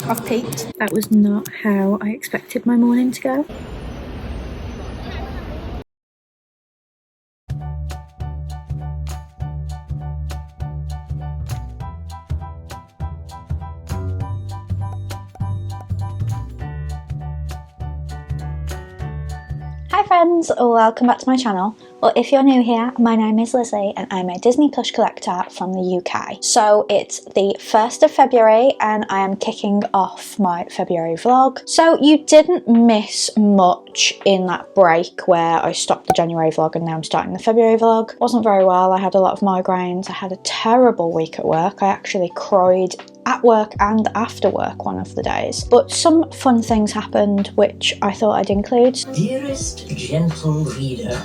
I've peaked. That was not how I expected my morning to go. Hi friends, welcome back to my channel. Well, if you're new here, my name is Lizzie and I'm a Disney plush collector from the UK. So it's the 1st of February and I am kicking off my February vlog. So you didn't miss much in that break where I stopped the January vlog and now I'm starting the February vlog. Wasn't very well, I had a lot of migraines, I had a terrible week at work. I actually cried at work and after work one of the days. But some fun things happened which I thought I'd include. Dearest gentle reader,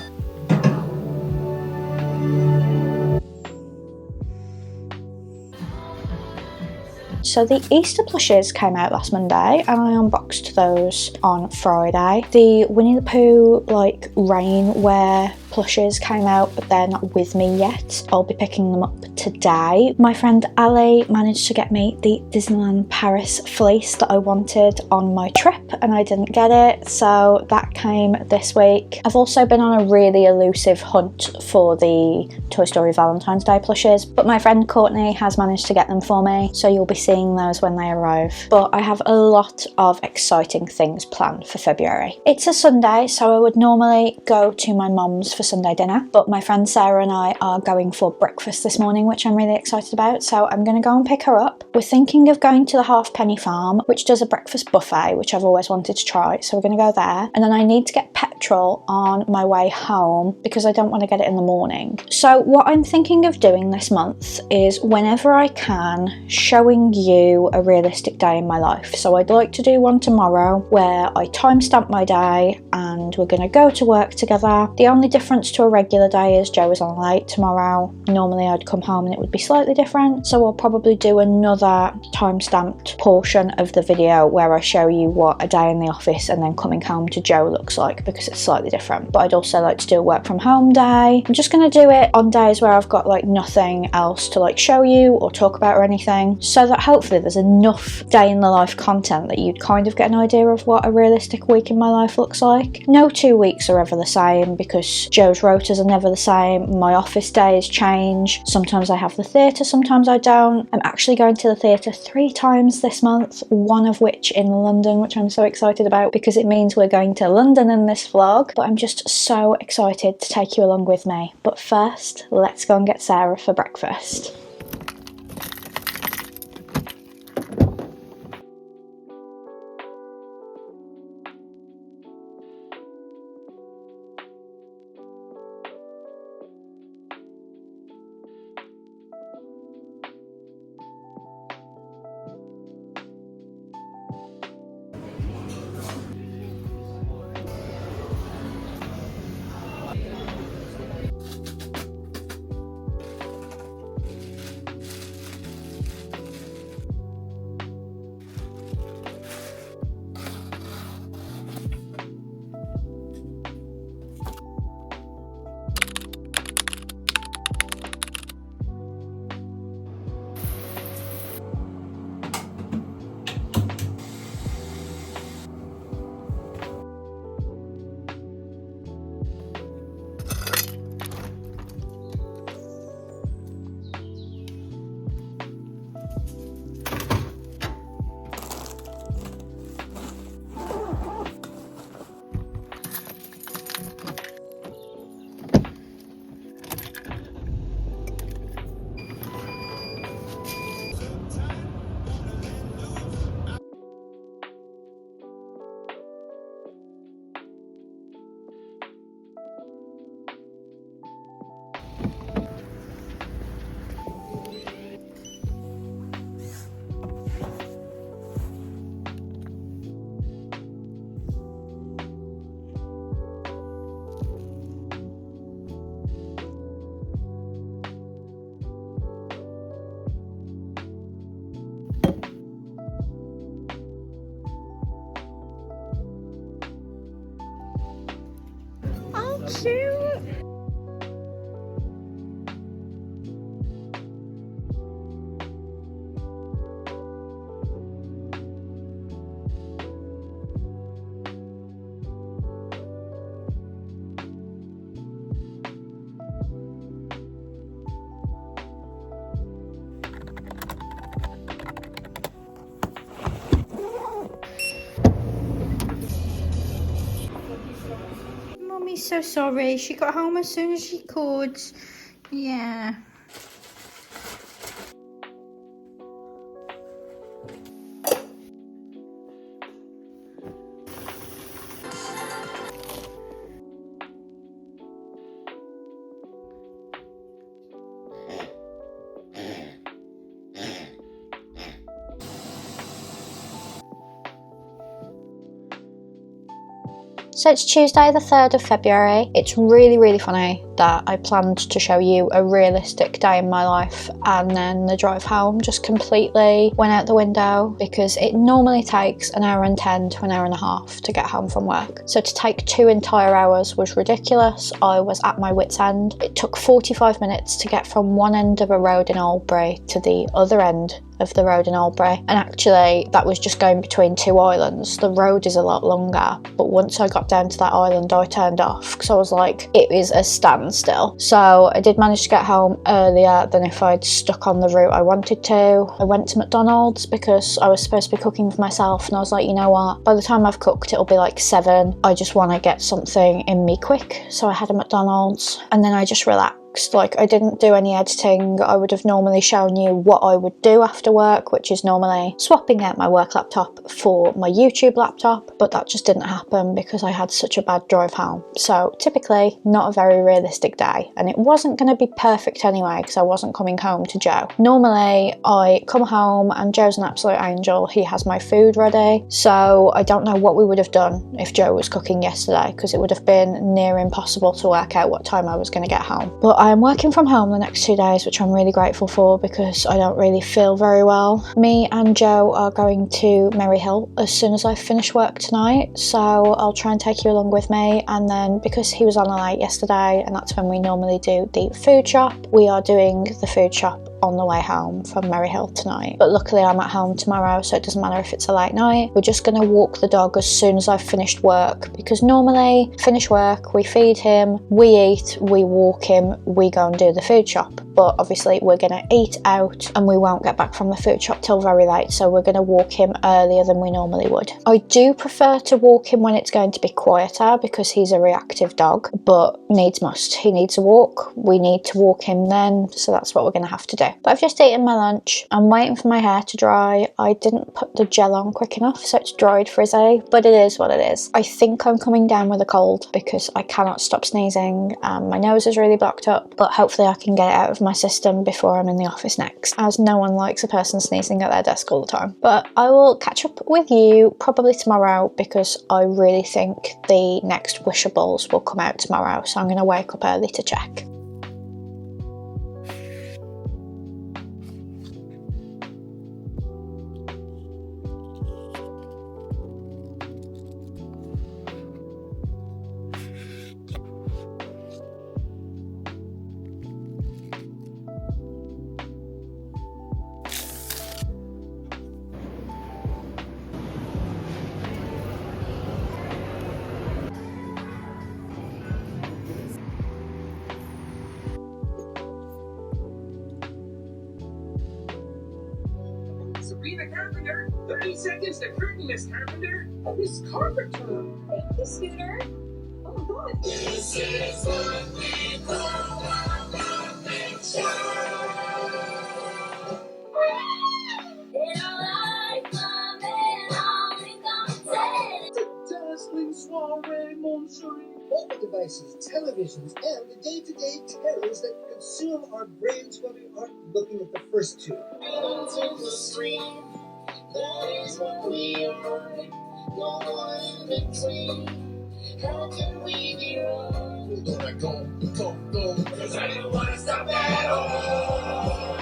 so the Easter plushes came out last Monday and I unboxed those on Friday. The Winnie the Pooh like rainwear plushes came out, but they're not with me yet. I'll be picking them up today. My friend Ali managed to get me the Disneyland Paris fleece that I wanted on my trip and I didn't get it, so that came this week. I've also been on a really elusive hunt for the Toy Story Valentine's Day plushes, but my friend Courtney has managed to get them for me, so you'll be seeing those when they arrive. But I have a lot of exciting things planned for February. It's a Sunday, so I would normally go to my mum's for Sunday dinner, but my friend Sarah and I are going for breakfast this morning, which I'm really excited about, so I'm going to go and pick her up. We're thinking of going to the Halfpenny Farm, which does a breakfast buffet, which I've always wanted to try, so we're going to go there. And then I need to get petrol on my way home because I don't want to get it in the morning. So what I'm thinking of doing this month is, whenever I can, showing you a realistic day in my life. So I'd like to do one tomorrow where I timestamp my day and we're going to go to work together. The only difference to a regular day is Joe is on late tomorrow. Normally I'd come home and it would be slightly different, so I'll probably do another time-stamped portion of the video where I show you what a day in the office and then coming home to Joe looks like, because it's slightly different. But I'd also like to do a work from home day. I'm just going to do it on days where I've got like nothing else to like show you or talk about or anything, so that hopefully there's enough day in the life content that you'd kind of get an idea of what a realistic week in my life looks like. No 2 weeks are ever the same because Joe's rotas are never the same, my office days change, sometimes I have the theatre, sometimes I don't. I'm actually going to the theatre 3 times this month, one of which in London, which I'm so excited about because it means we're going to London in this vlog, but I'm just so excited to take you along with me. But first, let's go and get Sarah for breakfast. Cute. She's so sorry. She got home as soon as she could. Yeah. So it's Tuesday the 3rd of February. It's really funny that I planned to show you a realistic day in my life and then the drive home just completely went out the window because it normally takes an hour and 10 to an hour and a half to get home from work. So to take 2 entire hours was ridiculous. I was at my wit's end. It took 45 minutes to get from one end of a road in Albury to the other end of the road in Albury, and actually that was just going between 2 islands. The road is a lot longer, but once I got down to that island I turned off because I was like, it is a standstill. So I did manage to get home earlier than if I'd stuck on the route I wanted to. I went to McDonald's because I was supposed to be cooking for myself, and I was like, you know what, by the time I've cooked it'll be like 7. I just want to get something in me quick, so I had a McDonald's and then I just relaxed. Like, I didn't do any editing. I would have normally shown you what I would do after work, which is normally swapping out my work laptop for my YouTube laptop, but that just didn't happen because I had such a bad drive home. So typically not a very realistic day, and it wasn't going to be perfect anyway because I wasn't coming home to Joe. Normally I come home and Joe's an absolute angel. He has my food ready, so I don't know what we would have done if Joe was cooking yesterday because it would have been near impossible to work out what time I was going to get home. But I am working from home the next 2 days, which I'm really grateful for because I don't really feel very well. Me and Joe are going to Merry Hill as soon as I finish work tonight, so I'll try and take you along with me. And then because he was on a late yesterday and that's when we normally do the food shop, we are doing the food shop on the way home from Merry Hill tonight. But luckily I'm at home tomorrow, so it doesn't matter if it's a late night. We're just going to walk the dog as soon as I've finished work, because normally finish work, we feed him, we eat, we walk him, we go and do the food shop. But obviously we're going to eat out and we won't get back from the food shop till very late, so we're going to walk him earlier than we normally would. I do prefer to walk him when it's going to be quieter because he's a reactive dog, but needs must. He needs a walk, we need to walk him then, so that's what we're going to have to do. But I've just eaten my lunch. I'm waiting for my hair to dry. I didn't put the gel on quick enough, so it's dried frizzy, but it is what it is. I think I'm coming down with a cold because I cannot stop sneezing and my nose is really blocked up, but hopefully I can get it out of my system before I'm in the office next, as no one likes a person sneezing at their desk all the time. But I will catch up with you probably tomorrow because I really think the next wishables will come out tomorrow, so I'm going to wake up early to check. Sabrina Carpenter, 30 seconds to curtain, Miss Carpenter. Miss Carpenter. Thank you, Scooter. Oh my god. This is what we call a picture. Dazzling soiree, mon chéri. Mobile devices, televisions, and the day-to-day terrors that consume our brains when we aren't looking at the first two. Into the stream, that is what we are. No one in between. How can we be wrong? We're gonna go, cause I didn't want to stop at all.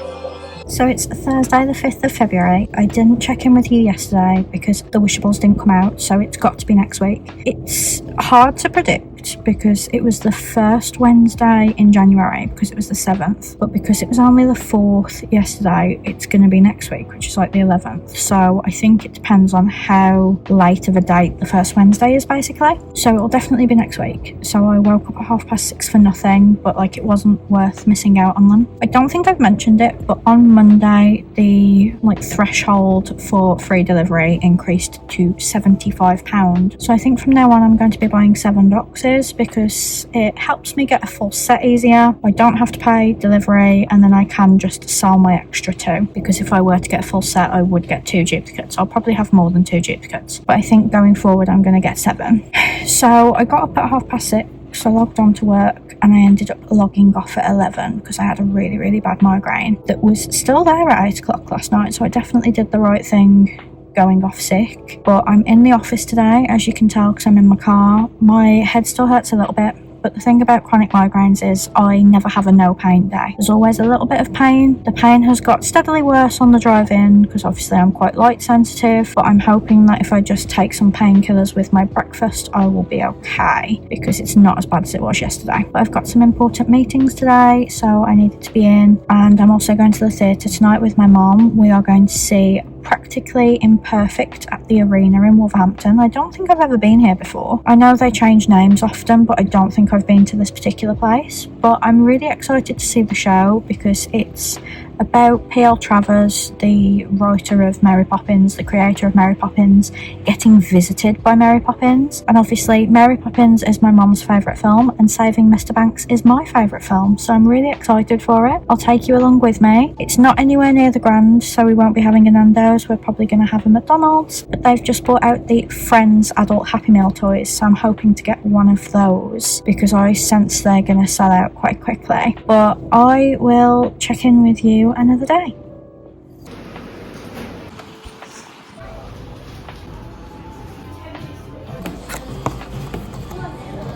So it's Thursday the 5th of February. I didn't check in with you yesterday because the wishables didn't come out, so it's got to be next week. It's hard to predict because it was the first Wednesday in January because it was the 7th, but because it was only the 4th yesterday, it's going to be next week, which is like the 11th. So I think it depends on how late of a date the first Wednesday is, basically. So it'll definitely be next week. So I woke up at 6:30 for nothing, but like it wasn't worth missing out on them. I don't think I've mentioned it, but on Monday, the threshold for free delivery increased to £75. So I think from now on I'm going to be buying 7 boxes because it helps me get a full set easier. I don't have to pay delivery, and then I can just sell my extra 2, because if I were to get a full set I would get 2 duplicates. I'll probably have more than 2 duplicates, but I think going forward I'm going to get 7. So I got up at 6:30, I logged on to work, and I ended up logging off at 11 because I had a really, really bad migraine that was still there at 8 o'clock last night. So I definitely did the right thing going off sick. But I'm in the office today, as you can tell, because I'm in my car. My head still hurts a little bit. But the thing about chronic migraines is I never have a no pain day. There's always a little bit of pain. The pain has got steadily worse on the drive in because obviously I'm quite light sensitive, but I'm hoping that if I just take some painkillers with my breakfast I will be okay, because it's not as bad as it was yesterday. But I've got some important meetings today, so I needed to be in, and I'm also going to the theatre tonight with my mom. We are going to see Practically Imperfect at the Arena in Wolverhampton. I don't think I've ever been here before. I know they change names often, but I don't think I've been to this particular place. But I'm really excited to see the show because it's about P.L. Travers, the writer of Mary Poppins, the creator of Mary Poppins, getting visited by Mary Poppins. And obviously Mary Poppins is my mum's favourite film, and Saving Mr. Banks is my favourite film, so I'm really excited for it. I'll take you along with me. It's not anywhere near the Grand, so we won't be having a Nando's. We're probably going to have a McDonald's, but they've just brought out the Friends adult Happy Meal toys, so I'm hoping to get one of those because I sense they're going to sell out quite quickly. But I will check in with you another day.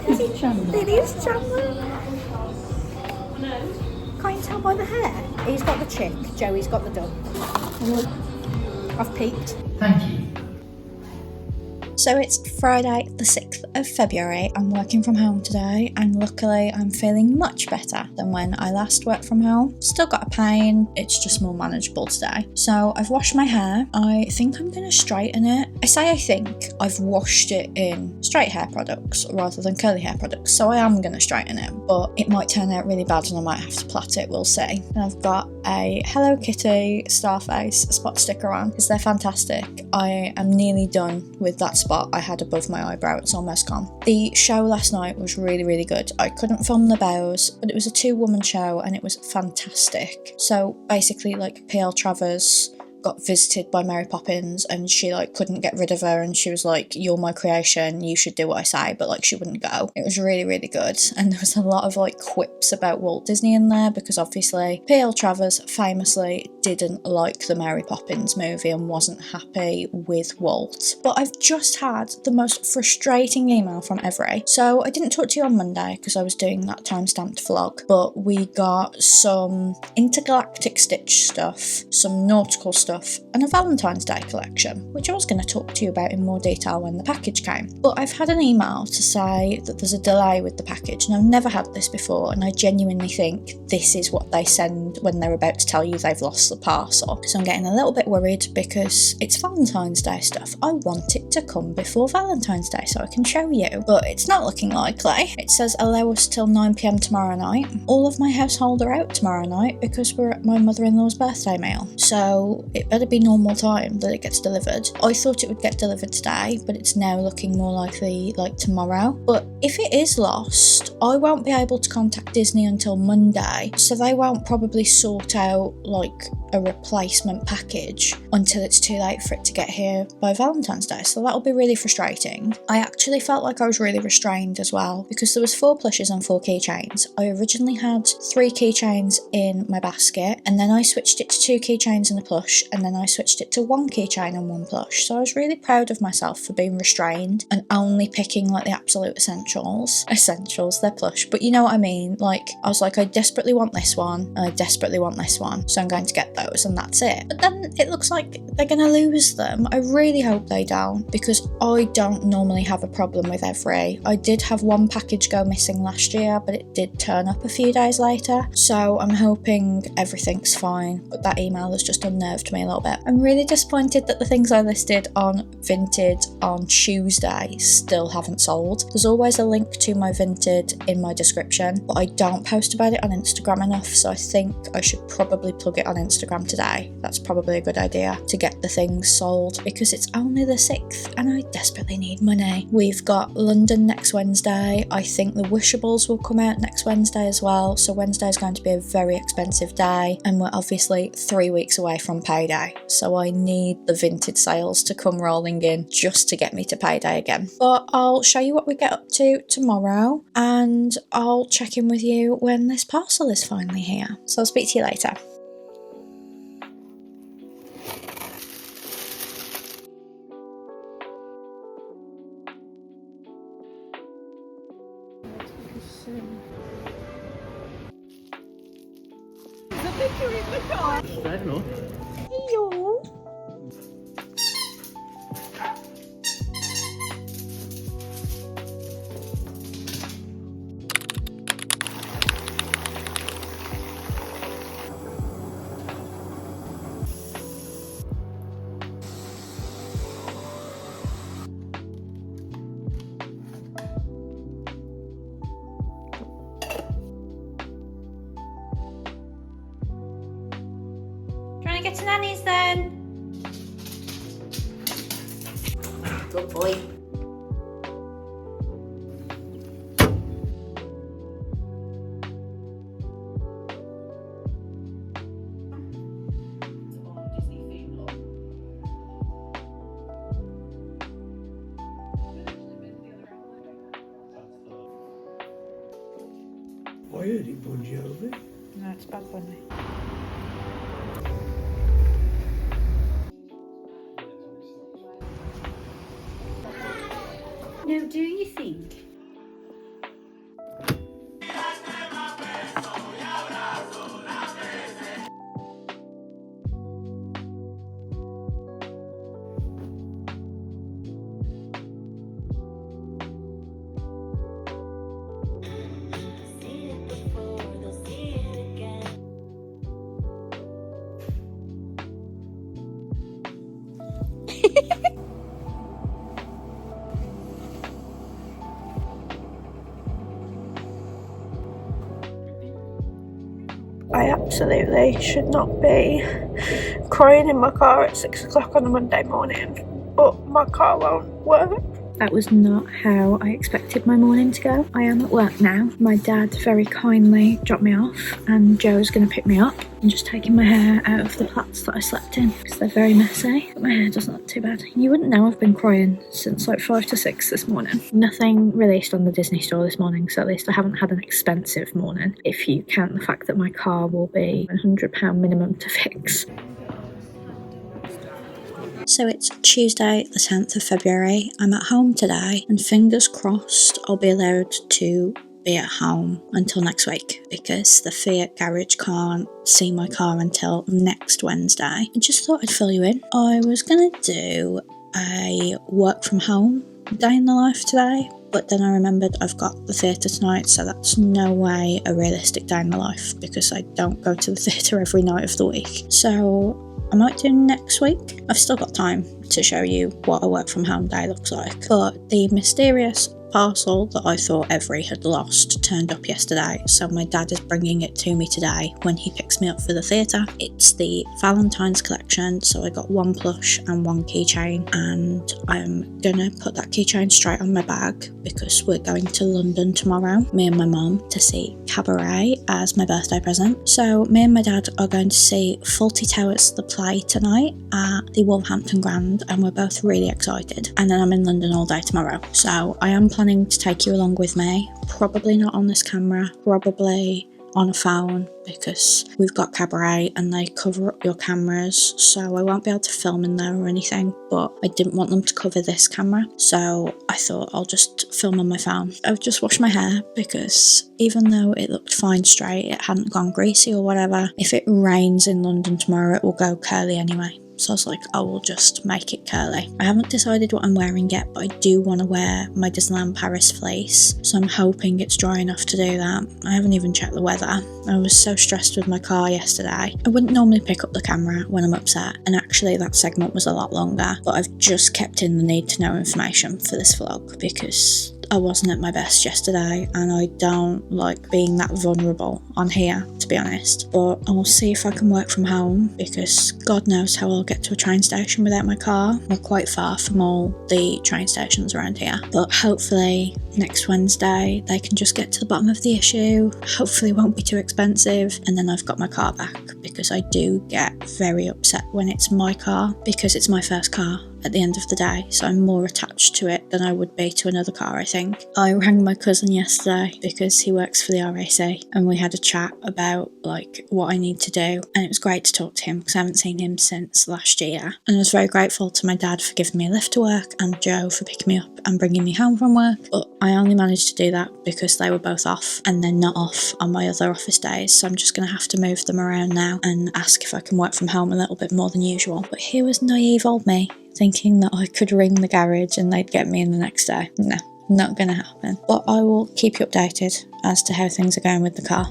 Is it Chandler? It is Chandler. Can't you tell by the hair? He's got the chick, Joey's got the duck. I've peeked. Thank you. So it's Friday the 6th of February. I'm working from home today, and luckily I'm feeling much better than when I last worked from home. Still got a pain, it's just more manageable today. So I've washed my hair. I think I'm going to straighten it. I say I think. I've washed it in straight hair products rather than curly hair products, so I am going to straighten it, but it might turn out really bad and I might have to plait it, we'll see. And I've got a Hello Kitty Starface spot sticker on because they're fantastic. I am nearly done with that spot I had above my eyebrow. It's almost gone. The show last night was really, really good. I couldn't film the bows, but it was a 2-woman show and it was fantastic. So basically, like, P.L. Travers got visited by Mary Poppins and she couldn't get rid of her, and she was like, "You're my creation, you should do what I say," but she wouldn't go. It was really, really good, and there was a lot of quips about Walt Disney in there because obviously P.L. Travers famously didn't like the Mary Poppins movie and wasn't happy with Walt. But I've just had the most frustrating email from Every. So I didn't talk to you on Monday because I was doing that time-stamped vlog, but we got some intergalactic Stitch stuff, some nautical stuff, and a Valentine's Day collection, which I was going to talk to you about in more detail when the package came. But I've had an email to say that there's a delay with the package, and I've never had this before, and I genuinely think this is what they send when they're about to tell you they've lost the parcel. So I'm getting a little bit worried because it's Valentine's Day stuff. I want it to come before Valentine's Day so I can show you, but it's not looking likely. It says allow us till 9 PM tomorrow night. All of my household are out tomorrow night because we're at my mother-in-law's birthday meal, so it better be normal time that it gets delivered. I thought it would get delivered today, but it's now looking more likely tomorrow. But if it is lost, I won't be able to contact Disney until Monday, so they won't probably sort out a replacement package until it's too late for it to get here by Valentine's Day, so that'll be really frustrating. I actually felt like I was really restrained as well because there was 4 plushes and 4 keychains. I originally had 3 keychains in my basket, and then I switched it to 2 keychains and a plush, and then I switched it to 1 keychain and 1 plush. So I was really proud of myself for being restrained and only picking the absolute essentials. Essentials, they're plush, but you know what I mean. I was I desperately want this one and I desperately want this one, so I'm going to get those, and that's it. But then it looks like they're going to lose them. I really hope they don't, because I don't normally have a problem with Every. I did have 1 package go missing last year, but it did turn up a few days later, so I'm hoping everything's fine. But that email has just unnerved me a little bit. I'm really disappointed that the things I listed on Vinted on Tuesday still haven't sold. There's always a link to my Vinted in my description, but I don't post about it on Instagram enough, so I think I should probably plug it on Instagram Instagram today. That's probably a good idea to get the things sold because it's only the 6th and I desperately need money. We've got London next Wednesday. I think the Wishables will come out next Wednesday as well. So Wednesday is going to be a very expensive day and we're obviously 3 weeks away from payday. So I need the Vinted sales to come rolling in just to get me to payday again. But I'll show you what we get up to tomorrow and I'll check in with you when this parcel is finally here. So I'll speak to you later. I don't know. Trying to get to Nanny's then. Good boy. I heard it, Bon Jovi. No, it's Bad Bunny. Now, do you think? I absolutely should not be crying in my car at 6 o'clock on a Monday morning, but my car won't work. That was not how I expected my morning to go. I am at work now. My dad very kindly dropped me off and Joe's going to pick me up. I'm just taking my hair out of the plaits that I slept in because they're very messy. But my hair doesn't look too bad. You wouldn't know I've been crying since like 5 to 6 this morning. Nothing released on the Disney store this morning, so at least I haven't had an expensive morning, if you count the fact that my car will be £100 minimum to fix. So it's Tuesday the 10th of February. I'm at home today and fingers crossed I'll be allowed to be at home until next week because the Fiat garage can't see my car until next Wednesday. I just thought I'd fill you in. I was going to do a work from home day in the life today, but then I remembered I've got the theatre tonight, so that's no way a realistic day in the life because I don't go to the theatre every night of the week. So I might do next week. I've still got time to show you what a work from home day looks like. But the mysterious parcel that I thought Every had lost turned up yesterday, so my dad is bringing it to me today when he picks me up for the theatre. It's the Valentine's collection, so I got 1 plush and 1 keychain, and I'm gonna put that keychain straight on my bag because we're going to London tomorrow, me and my mum, to see Cabaret as my birthday present. So me and my dad are going to see Fawlty Towers the play tonight at the Wolverhampton Grand, and we're both really excited. And then I'm in London all day tomorrow, so I am planning to take you along with me. Probably not on this camera, probably on a phone, because we've got Cabaret and they cover up your cameras, so I won't be able to film in there or anything, but I didn't want them to cover this camera, so I thought I'll just film on my phone. I've just washed my hair because even though it looked fine straight, it hadn't gone greasy or whatever. If it rains in London tomorrow, it will go curly anyway. So I was like, I will just make it curly. I haven't decided what I'm wearing yet, but I do want to wear my Disneyland Paris fleece, so I'm hoping it's dry enough to do that. I haven't even checked the weather. I was so stressed with my car yesterday. I wouldn't normally pick up the camera when I'm upset, and actually that segment was a lot longer, but I've just kept in the need to know information for this vlog because I wasn't at my best yesterday, and I don't like being that vulnerable on here, to be honest. But I will see if I can work from home, because God knows how I'll get to a train station without my car. We're quite far from all the train stations around here. But hopefully next Wednesday they can just get to the bottom of the issue. Hopefully it won't be too expensive, and then I've got my car back, because I do get very upset when it's my car, because it's my first car at the end of the day, so I'm more attached to it than I would be to another car, I think. I rang my cousin yesterday because he works for the RAC, and we had a chat about like what I need to do, and it was great to talk to him because I haven't seen him since last year. And I was very grateful to my dad for giving me a lift to work, and Joe for picking me up and bringing me home from work, but I only managed to do that because they were both off, and they're not off on my other office days, so I'm just going to have to move them around now and ask if I can work from home a little bit more than usual. But here was naive old me, thinking that I could ring the garage and they'd get me in the next day. No, not gonna happen. But I will keep you updated as to how things are going with the car.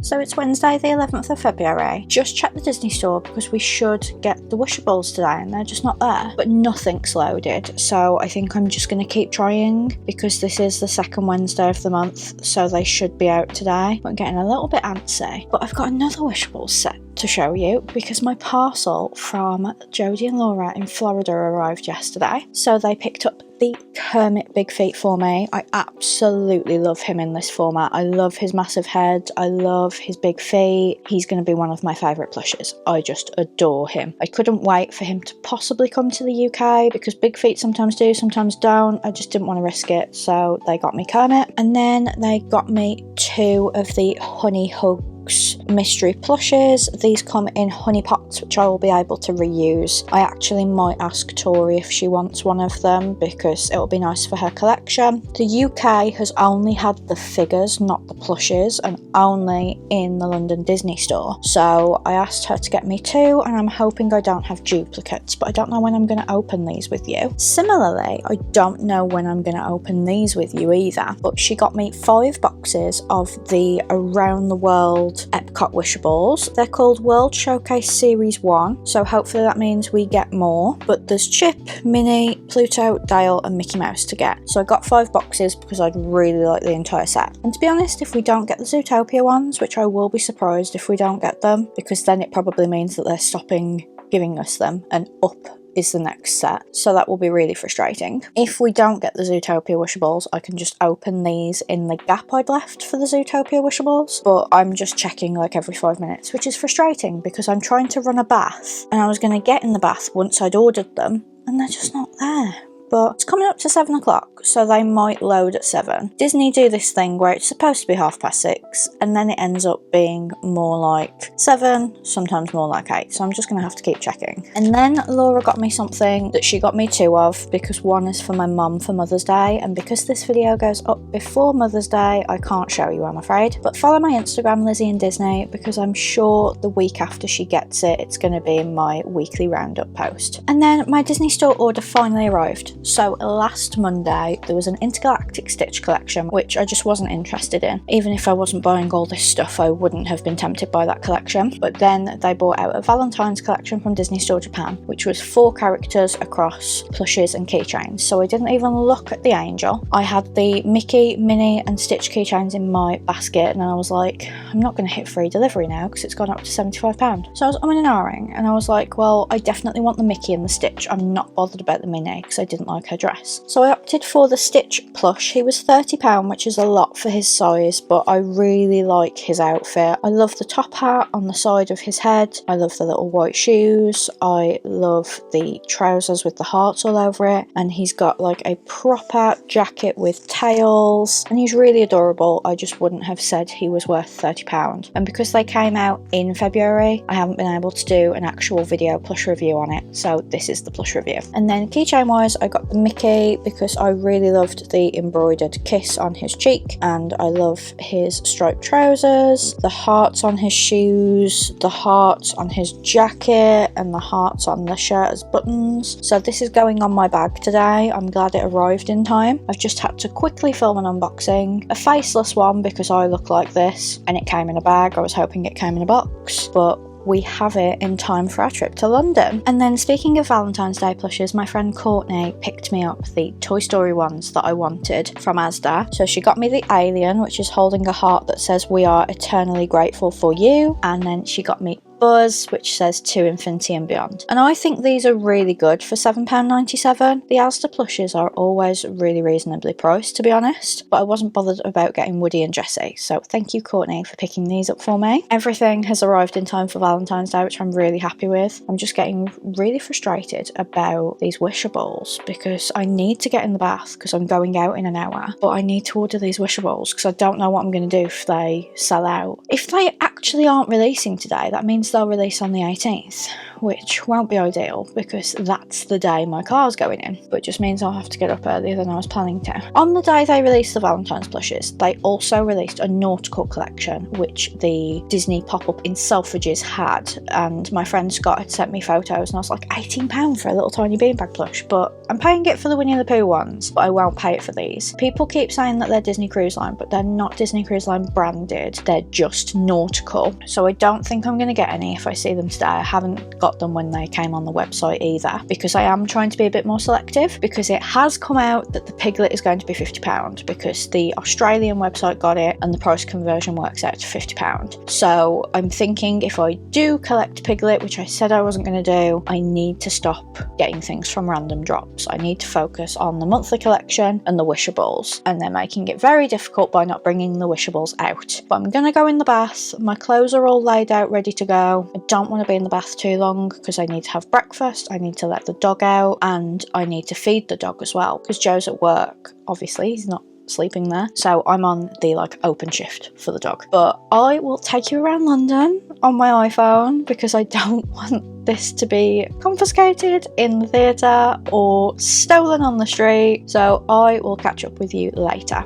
So it's Wednesday the 11th of February. Just checked the Disney store because we should get the Wishables today, and they're just not there. But nothing's loaded, so I think I'm just going to keep trying, because this is the second Wednesday of the month, so they should be out today. I'm getting a little bit antsy. But I've got another Wishables set to show you, because my parcel from Jodie and Laura in Florida arrived yesterday. So they picked up the Kermit Big Feet for me. I absolutely love him in this format. I love his massive head. I love his big feet. He's going to be one of my favourite plushes. I just adore him. I couldn't wait for him to possibly come to the UK, because Big Feet sometimes do, sometimes don't. I just didn't want to risk it, so they got me Kermit. And then they got me 2 of the Honey Hugs mystery plushes. These come in honey pots, which I will be able to reuse. I actually might ask Tori if she wants one of them, because it'll be nice for her collection. The UK has only had the figures, not the plushes, and only in the London Disney store. So I asked her to get me 2, and I'm hoping I don't have duplicates, but I don't know when I'm going to open these with you. Similarly, I don't know when I'm going to open these with you either, but she got me 5 boxes of the Around the World Epcot Wishables. They're called World Showcase Series 1, so hopefully that means we get more. But there's Chip, Minnie, Pluto, Dale and Mickey Mouse to get. So I got 5 boxes because I'd really like the entire set. And to be honest, if we don't get the Zootopia ones, which I will be surprised if we don't get them, because then it probably means that they're stopping giving us them, and Up is the next set, so that will be really frustrating. If we don't get the Zootopia Wishables, I can just open these in the gap I'd left for the Zootopia Wishables, but I'm just checking like every 5 minutes, which is frustrating because I'm trying to run a bath, and I was going to get in the bath once I'd ordered them, and they're just not there. But it's coming up to 7 o'clock, so they might load at 7. Disney do this thing where it's supposed to be 6:30, and then it ends up being more like 7, sometimes more like 8, so I'm just going to have to keep checking. And then Laura got me something that she got me 2 of, because one is for my mum for Mother's Day, and because this video goes up before Mother's Day, I can't show you, I'm afraid. But follow my Instagram, lizeindisney, because I'm sure the week after she gets it, it's going to be in my weekly roundup post. And then my Disney store order finally arrived. So last Monday there was an intergalactic Stitch collection, which I just wasn't interested in. Even if I wasn't buying all this stuff, I wouldn't have been tempted by that collection. But then they brought out a Valentine's collection from Disney Store Japan, which was 4 characters across plushes and keychains. So I didn't even look at the angel. I had the Mickey, Minnie and Stitch keychains in my basket, and then I was like, I'm not going to hit free delivery now because it's gone up to £75. So I was umming and ahhing, and I was like, well, I definitely want the Mickey and the Stitch. I'm not bothered about the Minnie because I didn't like her dress. So I opted for the Stitch plush. He was £30, which is a lot for his size, but I really like his outfit. I love the top hat on the side of his head. I love the little white shoes. I love the trousers with the hearts all over it, and he's got like a proper jacket with tails, and he's really adorable. I just wouldn't have said he was worth £30, and because they came out in February, I haven't been able to do an actual video plush review on it, so this is the plush review. And then keychain wise, I got got the Mickey because I really loved the embroidered kiss on his cheek, and I love his striped trousers, the hearts on his shoes, the hearts on his jacket, and the hearts on the shirt as buttons. So this is going on my bag today. I'm glad it arrived in time. I've just had to quickly film an unboxing, a faceless one because I look like this, and it came in a bag. I was hoping it came in a box, but we have it in time for our trip to London. And then speaking of Valentine's Day plushes, my friend Courtney picked me up the Toy Story ones that I wanted from Asda. So she got me the alien, which is holding a heart that says "We are eternally grateful for you," and then she got me Buzz, which says "To Infinity and Beyond." And I think these are really good for £7.97. The Asda plushes are always really reasonably priced, to be honest, but I wasn't bothered about getting Woody and Jessie, so thank you, Courtney, for picking these up for me. Everything has arrived in time for Valentine's Day, which I'm really happy with. I'm just getting really frustrated about these wishables because I need to get in the bath because I'm going out in an hour, but I need to order these wishables because I don't know what I'm going to do if they sell out. If they actually aren't releasing today, that means they'll release on the 18th, which won't be ideal because that's the day my car's going in, but it just means I'll have to get up earlier than I was planning to. On the day they released the Valentine's plushes, they also released a nautical collection, which the Disney pop-up in Selfridges had, and my friend Scott had sent me photos and I was like, £18 for a little tiny beanbag plush, but I'm paying it for the Winnie the Pooh ones, but I won't pay it for these. People keep saying that they're Disney Cruise Line, but they're not Disney Cruise Line branded, they're just nautical, so I don't think I'm going to get any if I see them today. I haven't got them when they came on the website either, because I am trying to be a bit more selective, because it has come out that the Piglet is going to be £50 because the Australian website got it and the price conversion works out to £50. So I'm thinking if I do collect Piglet, which I said I wasn't going to do, I need to stop getting things from random drops. I need to focus on the monthly collection and the wishables, and they're making it very difficult by not bringing the wishables out. But I'm going to go in the bath. My clothes are all laid out ready to go. I don't want to be in the bath too long because I need to have breakfast, I need to let the dog out, and I need to feed the dog as well because Joe's at work. Obviously he's not sleeping there, so I'm on the open shift for the dog. But I will take you around London on my iPhone because I don't want this to be confiscated in the theatre or stolen on the street, so I will catch up with you later.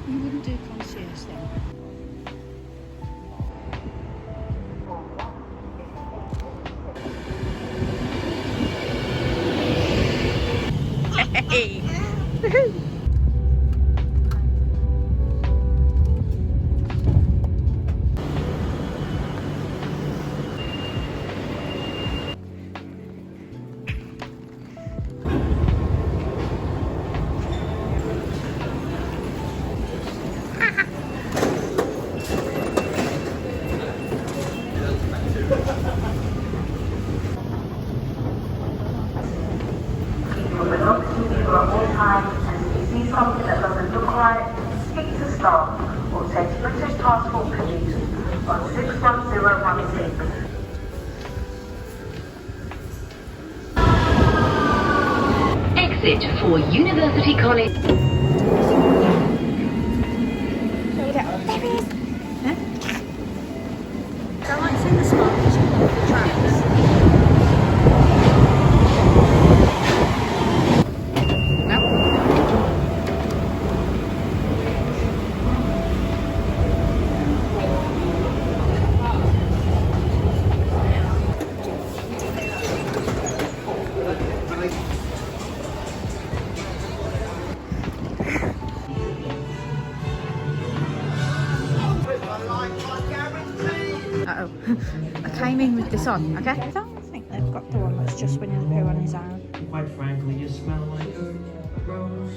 You wouldn't do concierge then? Hey! Something that doesn't look right, speak to staff or text British Passport Police on 61016. Exit for University College. Don't like seeing the sponge, the tracks. Uh-oh. I came in with this on, okay? I don't think they've got the one that's just Winnie the Pooh on his own. Quite frankly, you smell like a rose.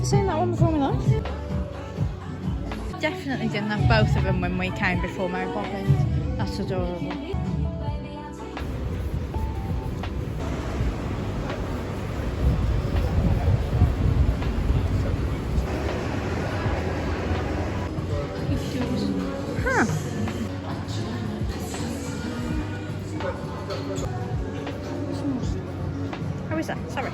seen that one before in my life. Definitely didn't have both of them when we came before Mary Poppins. That's adorable. Huh. How is that? Sorry.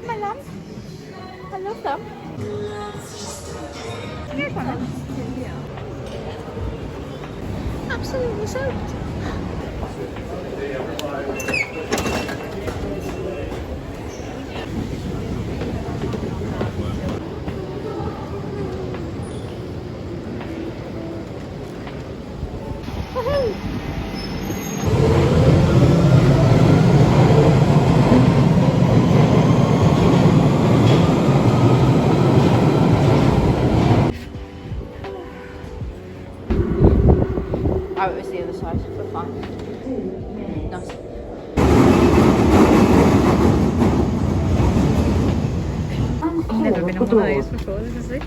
My lamb. I love them. Here's one of them. Absolutely soaked. Oh, it was the other side, but fine. Nice. I've never been on one of those before, this is it.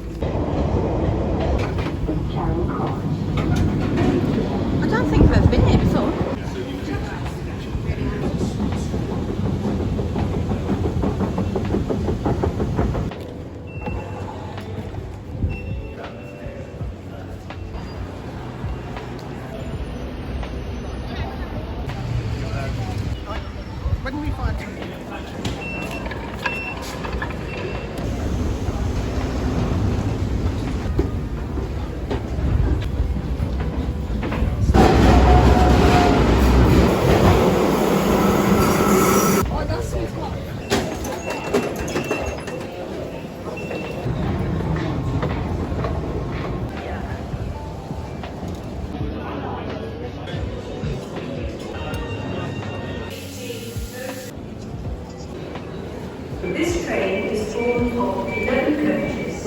I don't think I've ever been here before. When we find This train is formed of 11 coaches.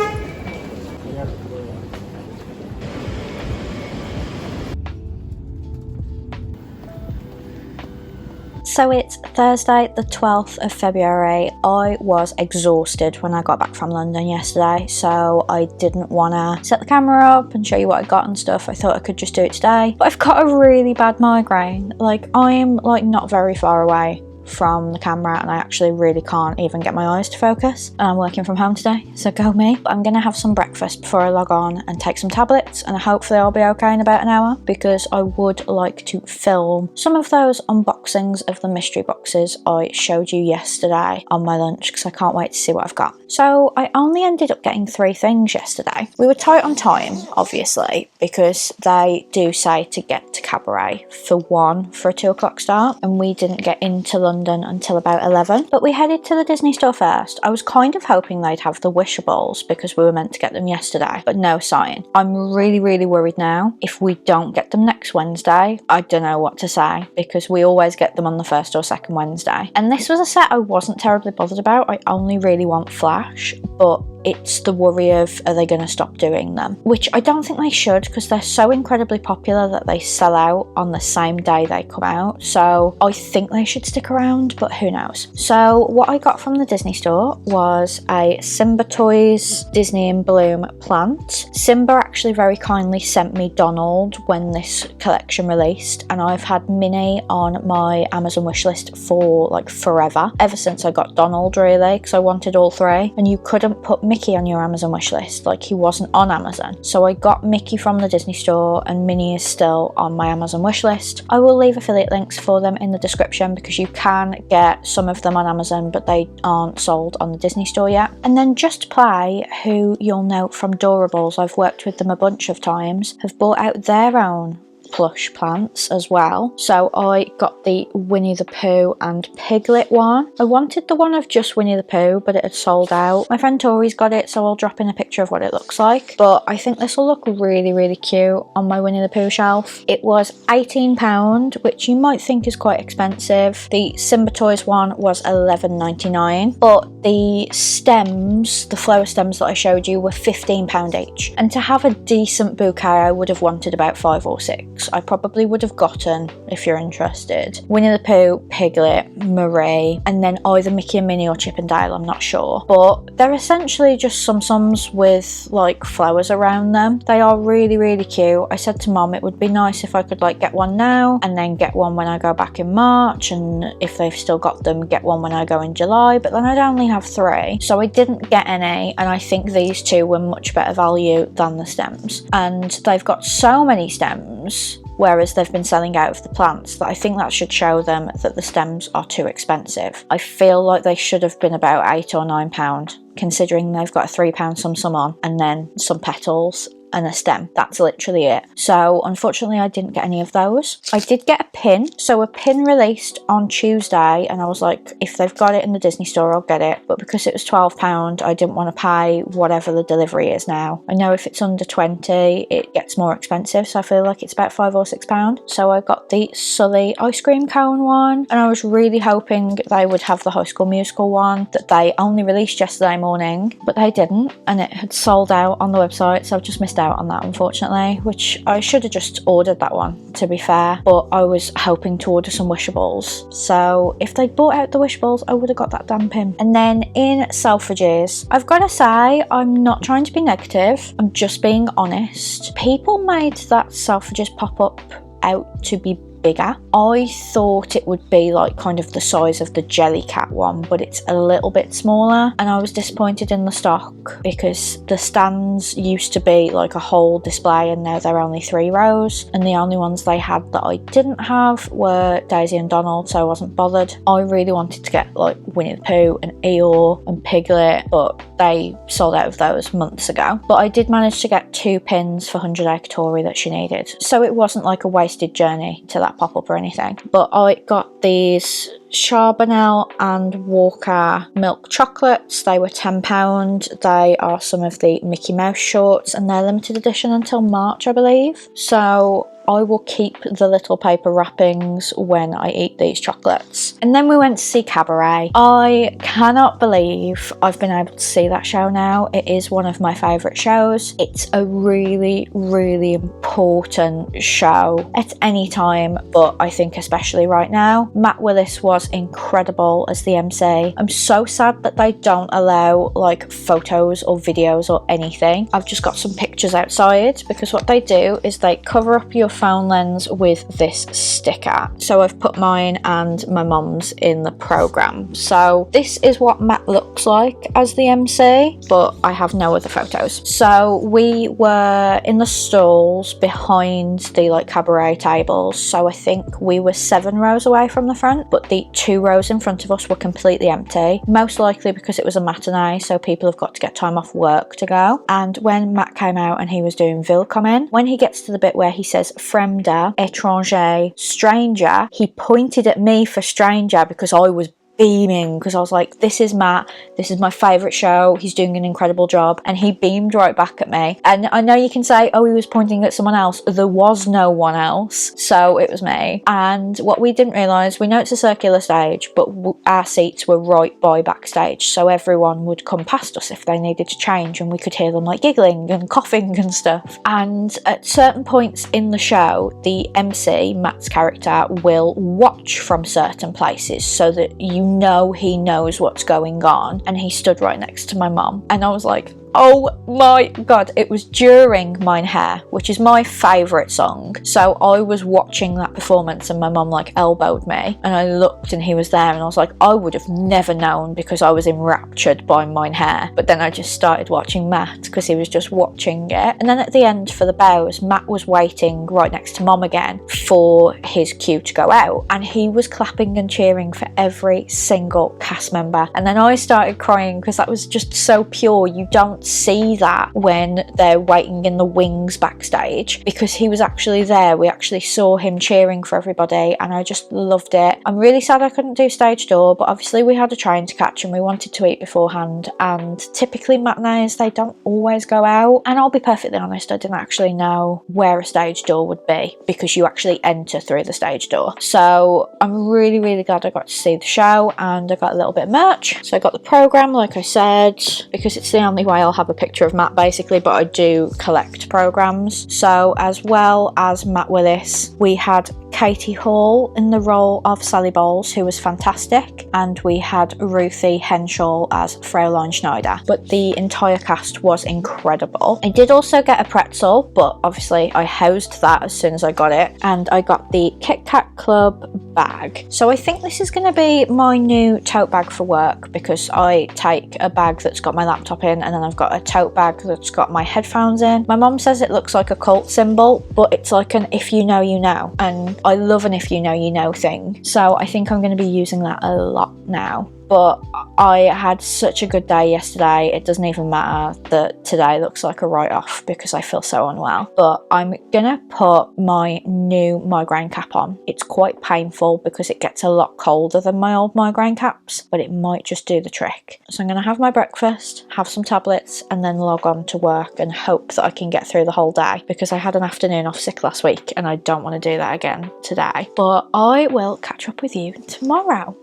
So it's Thursday the 12th of February. I was exhausted when I got back from London yesterday, so I didn't want to set the camera up and show you what I got and stuff. I thought I could just do it today. But I've got a really bad migraine. Like, I'm like not very far away from the camera and I actually really can't even get my eyes to focus, and I'm working from home today, so go me. But I'm gonna have some breakfast before I log on and take some tablets, and hopefully I'll be okay in about an hour, because I would like to film some of those unboxings of the mystery boxes I showed you yesterday on my lunch, because I can't wait to see what I've got. So I only ended up getting 3 things yesterday. We were tight on time, obviously, because they do say to get to Cabaret for 1 for a 2 o'clock start, and we didn't get into London until about 11. But we headed to the Disney store first. I was kind of hoping they'd have the Wishables because we were meant to get them yesterday, but no sign. I'm really worried now. If we don't get them next Wednesday, I don't know what to say, because we always get them on the 1st or 2nd Wednesday. And this was a set I wasn't terribly bothered about. I only really want Flash, but it's the worry of, are they going to stop doing them? Which I don't think they should, because they're so incredibly popular that they sell out on the same day they come out. So I think they should stick around, but who knows. So what I got from the Disney store was a Simba Toys Disney in Bloom plant. Simba actually very kindly sent me Donald when this collection released, and I've had Minnie on my Amazon wishlist for like forever, ever since I got Donald, really, because I wanted all 3, and you couldn't put Mickey on your Amazon wishlist, like he wasn't on Amazon. So I got Mickey from the Disney store, and Minnie is still on my Amazon wishlist. I will leave affiliate links for them in the description, because you can get some of them on Amazon, but they aren't sold on the Disney store yet. And then Just Play, who you'll know from Doorables, I've worked with them a bunch of times, have brought out their own plush plants as well. So I got the Winnie the Pooh and Piglet one. I wanted the one of just Winnie the Pooh, but it had sold out. My friend Tori's got it, so I'll drop in a picture of what it looks like. But I think this will look really, really cute on my Winnie the Pooh shelf. It was £18, which you might think is quite expensive. The Simba Toys one was £11.99, but the stems, the flower stems that I showed you, were £15 each. And to have a decent bouquet, I would have wanted about 5 or 6. I probably would have gotten, if you're interested, Winnie the Pooh, Piglet, Marie, and then either Mickey and Minnie or Chip and Dale, I'm not sure. But they're essentially just sums with like flowers around them. They are really, really cute. I said to Mum it would be nice if I could like get one now and then get one when I go back in March, and if they've still got them, get one when I go in July, but then I'd only have 3, so I didn't get any, and I think these two were much better value than the stems. And they've got so many stems, whereas they've been selling out of the plants, that I think that should show them that the stems are too expensive. I feel like they should have been about £8 or £9, considering they've got a £3 sum on, and then some petals and a stem. That's literally it. So unfortunately I didn't get any of those. I did get a pin. So a pin released on Tuesday, and I was like, if they've got it in the Disney store, I'll get it. But because it was £12, I didn't want to pay whatever the delivery is now. I know if it's under 20, it gets more expensive, so I feel like it's about £5 or £6. So I got the Sully ice cream cone one, and I was really hoping they would have the High School Musical one that they only released yesterday morning, but they didn't, and it had sold out on the website, so I've just missed out on that, unfortunately, which I should have just ordered that one, to be fair. But I was hoping to order some Wishables, so if they'd bought out the Wishables, I would have got that damn pin. And then in Selfridges, I've got to say, I'm not trying to be negative, I'm just being honest. People made that Selfridges pop-up out to be bigger. I thought it would be like kind of the size of the Jellycat one, but it's a little bit smaller, and I was disappointed in the stock because the stands used to be like a whole display and now they're only 3 rows, and the only ones they had that I didn't have were Daisy and Donald, so I wasn't bothered. I really wanted to get like Winnie the Pooh and Eeyore and Piglet, but they sold out of those months ago. But I did manage to get 2 pins for 100 Acre Tory that she needed, so it wasn't like a wasted journey to that pop-up or anything. But I got these Charbonnel and Walker milk chocolates. They were £10. They are some of the Mickey Mouse shorts, and they're limited edition until March, I believe. So I will keep the little paper wrappings when I eat these chocolates. And then we went to see Cabaret. I cannot believe I've been able to see that show now. It is one of my favourite shows. It's a really, really important show at any time, but I think especially right now. Matt Willis was incredible as the MC. I'm so sad that they don't allow like photos or videos or anything. I've just got some pictures outside, because what they do is they cover up your phone lens with this sticker. So I've put mine and my mum's in the programme. So this is what Matt looks like as the MC, but I have no other photos. So we were in the stalls behind the like cabaret tables, so I think we were 7 rows away from the front, but the 2 rows in front of us were completely empty, most likely because it was a matinee, so people have got to get time off work to go. And when Matt came out and he was doing Willkommen, when he gets to the bit where he says Fremde, étranger, stranger, he pointed at me for stranger because I was beaming, because I was like, this is Matt, this is my favourite show, he's doing an incredible job, and he beamed right back at me. And I know you can say, oh, he was pointing at someone else. There was no one else, so it was me. And what we didn't realise, we know it's a circular stage, but our seats were right by backstage, so everyone would come past us if they needed to change, and we could hear them like giggling and coughing and stuff. And at certain points in the show, the MC, Matt's character, will watch from certain places so that you know he knows what's going on. And he stood right next to my mum, and I was like, oh my god, it was during Mine Hair, which is my favourite song. So I was watching that performance and my mum like elbowed me, and I looked and he was there, and I was like, I would have never known because I was enraptured by Mine Hair. But then I just started watching Matt because he was just watching it. And then at the end for the bows, Matt was waiting right next to Mum again for his cue to go out, and he was clapping and cheering for every single cast member. And then I started crying because that was just so pure. You don't to see that when they're waiting in the wings backstage, because he was actually there. We actually saw him cheering for everybody and I just loved it. I'm really sad I couldn't do stage door, but obviously we had a train to catch and we wanted to eat beforehand, and typically matinees, they don't always go out, and I'll be perfectly honest, I didn't actually know where a stage door would be because you actually enter through the stage door. So I'm really glad I got to see the show, and I got a little bit of merch. So I got the programme, like I said, because it's the only way I'll have a picture of Matt basically, but I do collect programmes. So as well as Matt Willis, we had Katie Hall in the role of Sally Bowles, who was fantastic, and we had Ruthie Henshaw as Fraulein Schneider, but the entire cast was incredible. I did also get a pretzel, but obviously I housed that as soon as I got it, and I got the Kit Kat Club bag. So I think this is going to be my new tote bag for work, because I take a bag that's got my laptop in, and then I've got a tote bag that's got my headphones in. My mum says it looks like a cult symbol, but it's like an if you know you know, and I love an if you know you know thing, so I think I'm going to be using that a lot now. But I had such a good day yesterday, it doesn't even matter that today looks like a write-off because I feel so unwell. But I'm gonna put my new migraine cap on. It's quite painful because it gets a lot colder than my old migraine caps, but it might just do the trick. So I'm gonna have my breakfast, have some tablets, and then log on to work and hope that I can get through the whole day, because I had an afternoon off sick last week and I don't want to do that again today. But I will catch up with you tomorrow.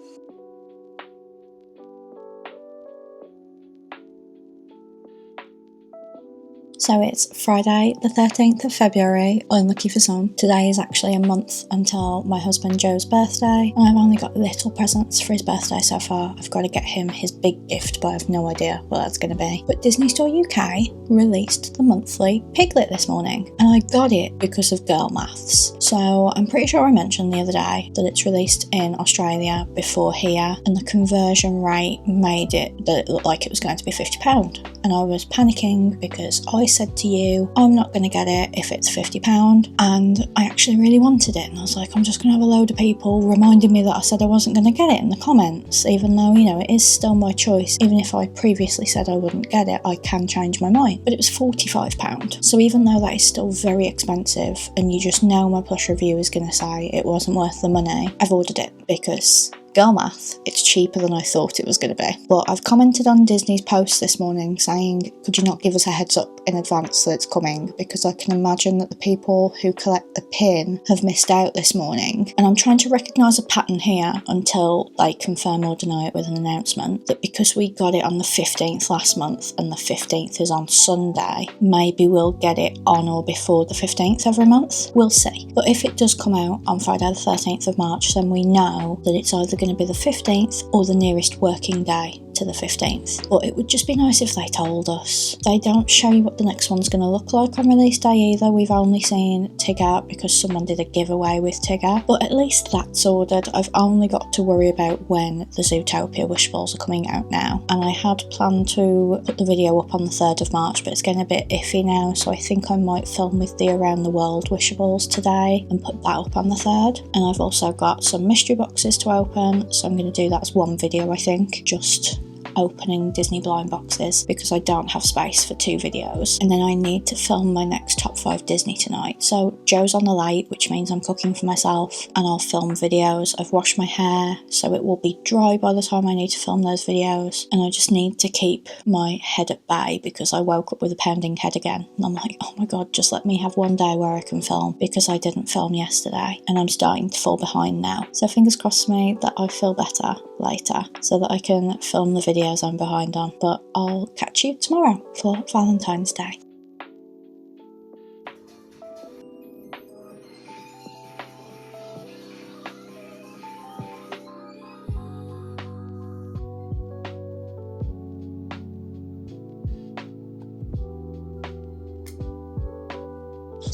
So it's Friday the 13th of February, unlucky for some. Today is actually a month until my husband Joe's birthday, and I've only got little presents for his birthday so far. I've got to get him his big gift, but I have no idea what that's going to be. But Disney Store UK released the monthly Piglet this morning, and I got it because of girl maths. So I'm pretty sure I mentioned the other day that it's released in Australia before here, and the conversion rate made it that it looked like it was going to be £50. And I was panicking because I said to you, I'm not going to get it if it's £50, and I actually really wanted it, and I was like, I'm just going to have a load of people reminding me that I said I wasn't going to get it in the comments, even though, you know, it is still my choice. Even if I previously said I wouldn't get it, I can change my mind. But it was £45, so even though that is still very expensive, and you just know my plush review is going to say it wasn't worth the money, I've ordered it because girl math, it's cheaper than I thought it was going to be. But I've commented on Disney's post this morning saying, could you not give us a heads up in advance that it's coming, because I can imagine that the people who collect the pin have missed out this morning. And I'm trying to recognise a pattern here until they confirm or deny it with an announcement, that because we got it on the 15th last month and the 15th is on Sunday, maybe we'll get it on or before the 15th every month. We'll see. But if it does come out on Friday the 13th of March, then we know that it's either going to be the 15th or the nearest working day to the 15th. But it would just be nice if they told us. They don't show you what the next one's going to look like on release day either. We've only seen Tigger because someone did a giveaway with Tigger, but at least that's ordered. I've only got to worry about when the Zootopia wish balls are coming out now, and I had planned to put the video up on the 3rd of March, but it's getting a bit iffy now, so I think I might film with the Around the World wish balls today and put that up on the 3rd. And I've also got some mystery boxes to open, so I'm going to do that as one video, I think, just opening Disney blind boxes, because I don't have space for 2 videos. And then I need to film my next top 5 Disney tonight. So Joe's on the late, which means I'm cooking for myself, and I'll film videos. I've washed my hair, so it will be dry by the time I need to film those videos. And I just need to keep my head at bay because I woke up with a pounding head again. And I'm like, oh my god, just let me have one day where I can film, because I didn't film yesterday and I'm starting to fall behind now. So fingers crossed for me that I feel better later so that I can film the videos I'm behind on. But I'll catch you tomorrow for Valentine's Day.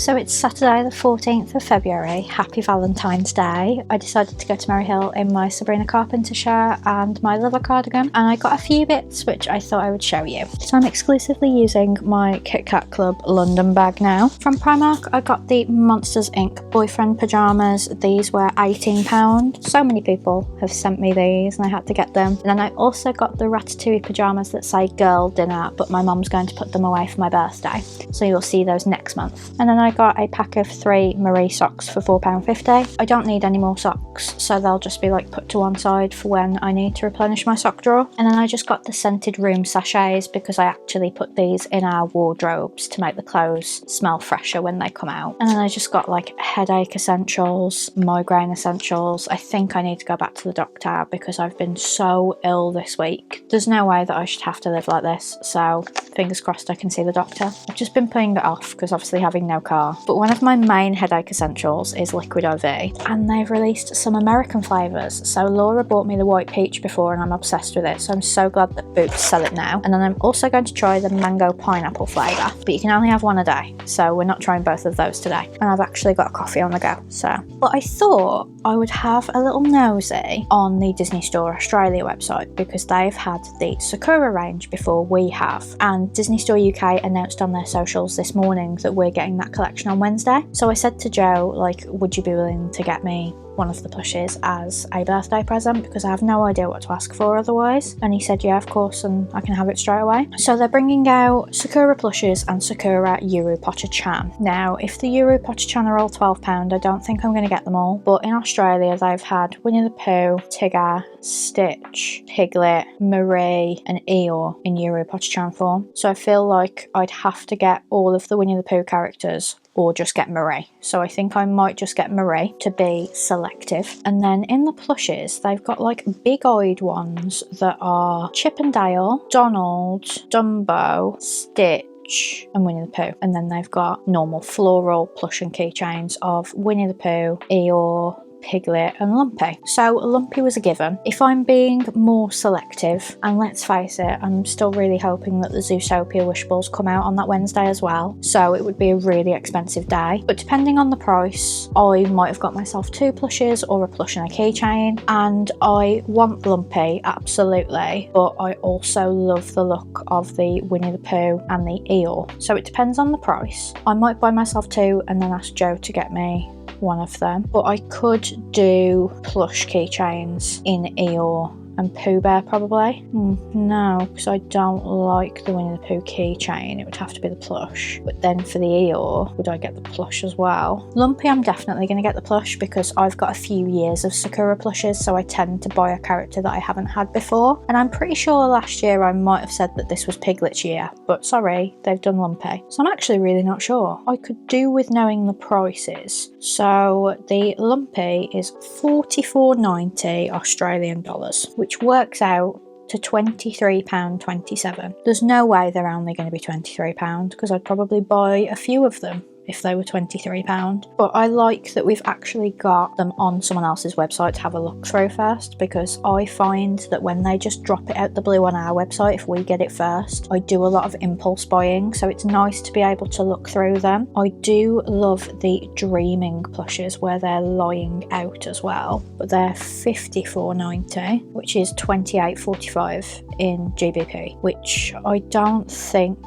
So it's Saturday the 14th of February, happy Valentine's Day. I decided to go to Merry Hill in my Sabrina Carpenter shirt and my leather cardigan, and I got a few bits which I thought I would show you. So I'm exclusively using my Kit Kat Club London bag now. From Primark I got the Monsters Inc. boyfriend pyjamas. These were £18. So many people have sent me these and I had to get them. And then I also got the Ratatouille pyjamas that say girl dinner, but my mum's going to put them away for my birthday, so you'll see those next month. And then I got a pack of 3 Marie socks for £4.50. I don't need any more socks, so they'll just be like put to one side for when I need to replenish my sock drawer. And then I just got the scented room sachets because I actually put these in our wardrobes to make the clothes smell fresher when they come out. And then I just got like headache essentials, migraine essentials. I think I need to go back to the doctor because I've been so ill this week. There's no way that I should have to live like this, so fingers crossed I can see the doctor. I've just been putting it off because obviously having no car. But one of my main headache essentials is liquid IV, and they've released some American flavours. So Laura bought me the white peach before and I'm obsessed with it, so I'm so glad that Boots sell it now. And then I'm also going to try the mango pineapple flavour, but you can only have one a day, so we're not trying both of those today. And I've actually got a coffee on the go, so. But I thought I would have a little nosy on the Disney Store Australia website because they've had the Sakura range before we have, and Disney Store UK announced on their socials this morning that we're getting that collection on Wednesday. So I said to Joe, like, would you be willing to get me one of the plushes as a birthday present, because I have no idea what to ask for otherwise. And he said yeah, of course, and I can have it straight away. So they're bringing out Sakura plushes and Sakura Yuru Potter-chan. Now if the Yuru Potter-chan are all £12, I don't think I'm going to get them all, but in Australia they've had Winnie the Pooh, Tigger, Stitch, Piglet, Marie and Eeyore in Yuru Potter-chan form. So I feel like I'd have to get all of the Winnie the Pooh characters or just get Marie. So I think I might just get Marie to be selective. And then in the plushes, they've got like big-eyed ones that are Chip and Dale, Donald, Dumbo, Stitch and Winnie the Pooh. And then they've got normal floral plush and keychains of Winnie the Pooh, Eeyore, Piglet and Lumpy. So Lumpy was a given. If I'm being more selective, and let's face it, I'm still really hoping that the Zootopia wish balls come out on that Wednesday as well, so it would be a really expensive day. But depending on the price, I might have got myself 2 plushes or a plush and a keychain. And I want Lumpy, absolutely, but I also love the look of the Winnie the Pooh and the Eeyore. So it depends on the price. I might buy myself 2 and then ask Joe to get me one of them, but I could do plush keychains in Eeyore and Pooh Bear probably. No, because I don't like the Winnie the Pooh keychain. It would have to be the plush. But then for the Eeyore, would I get the plush as well? Lumpy, I'm definitely going to get the plush because I've got a few years of Sakura plushes, so I tend to buy a character that I haven't had before. And I'm pretty sure last year I might have said that this was Piglet's year, but sorry, they've done Lumpy. So I'm actually really not sure. I could do with knowing the prices. So the Lumpy is $44.90 Australian dollars, which works out to £23.27. There's no way they're only going to be £23 because I'd probably buy a few of them if they were £23. But I like that we've actually got them on someone else's website to have a look through first, because I find that when they just drop it out the blue on our website, if we get it first, I do a lot of impulse buying, so it's nice to be able to look through them. I do love the Dreaming plushes where they're lying out as well, but they're $54.90, which is $28.45 in GBP, which I don't think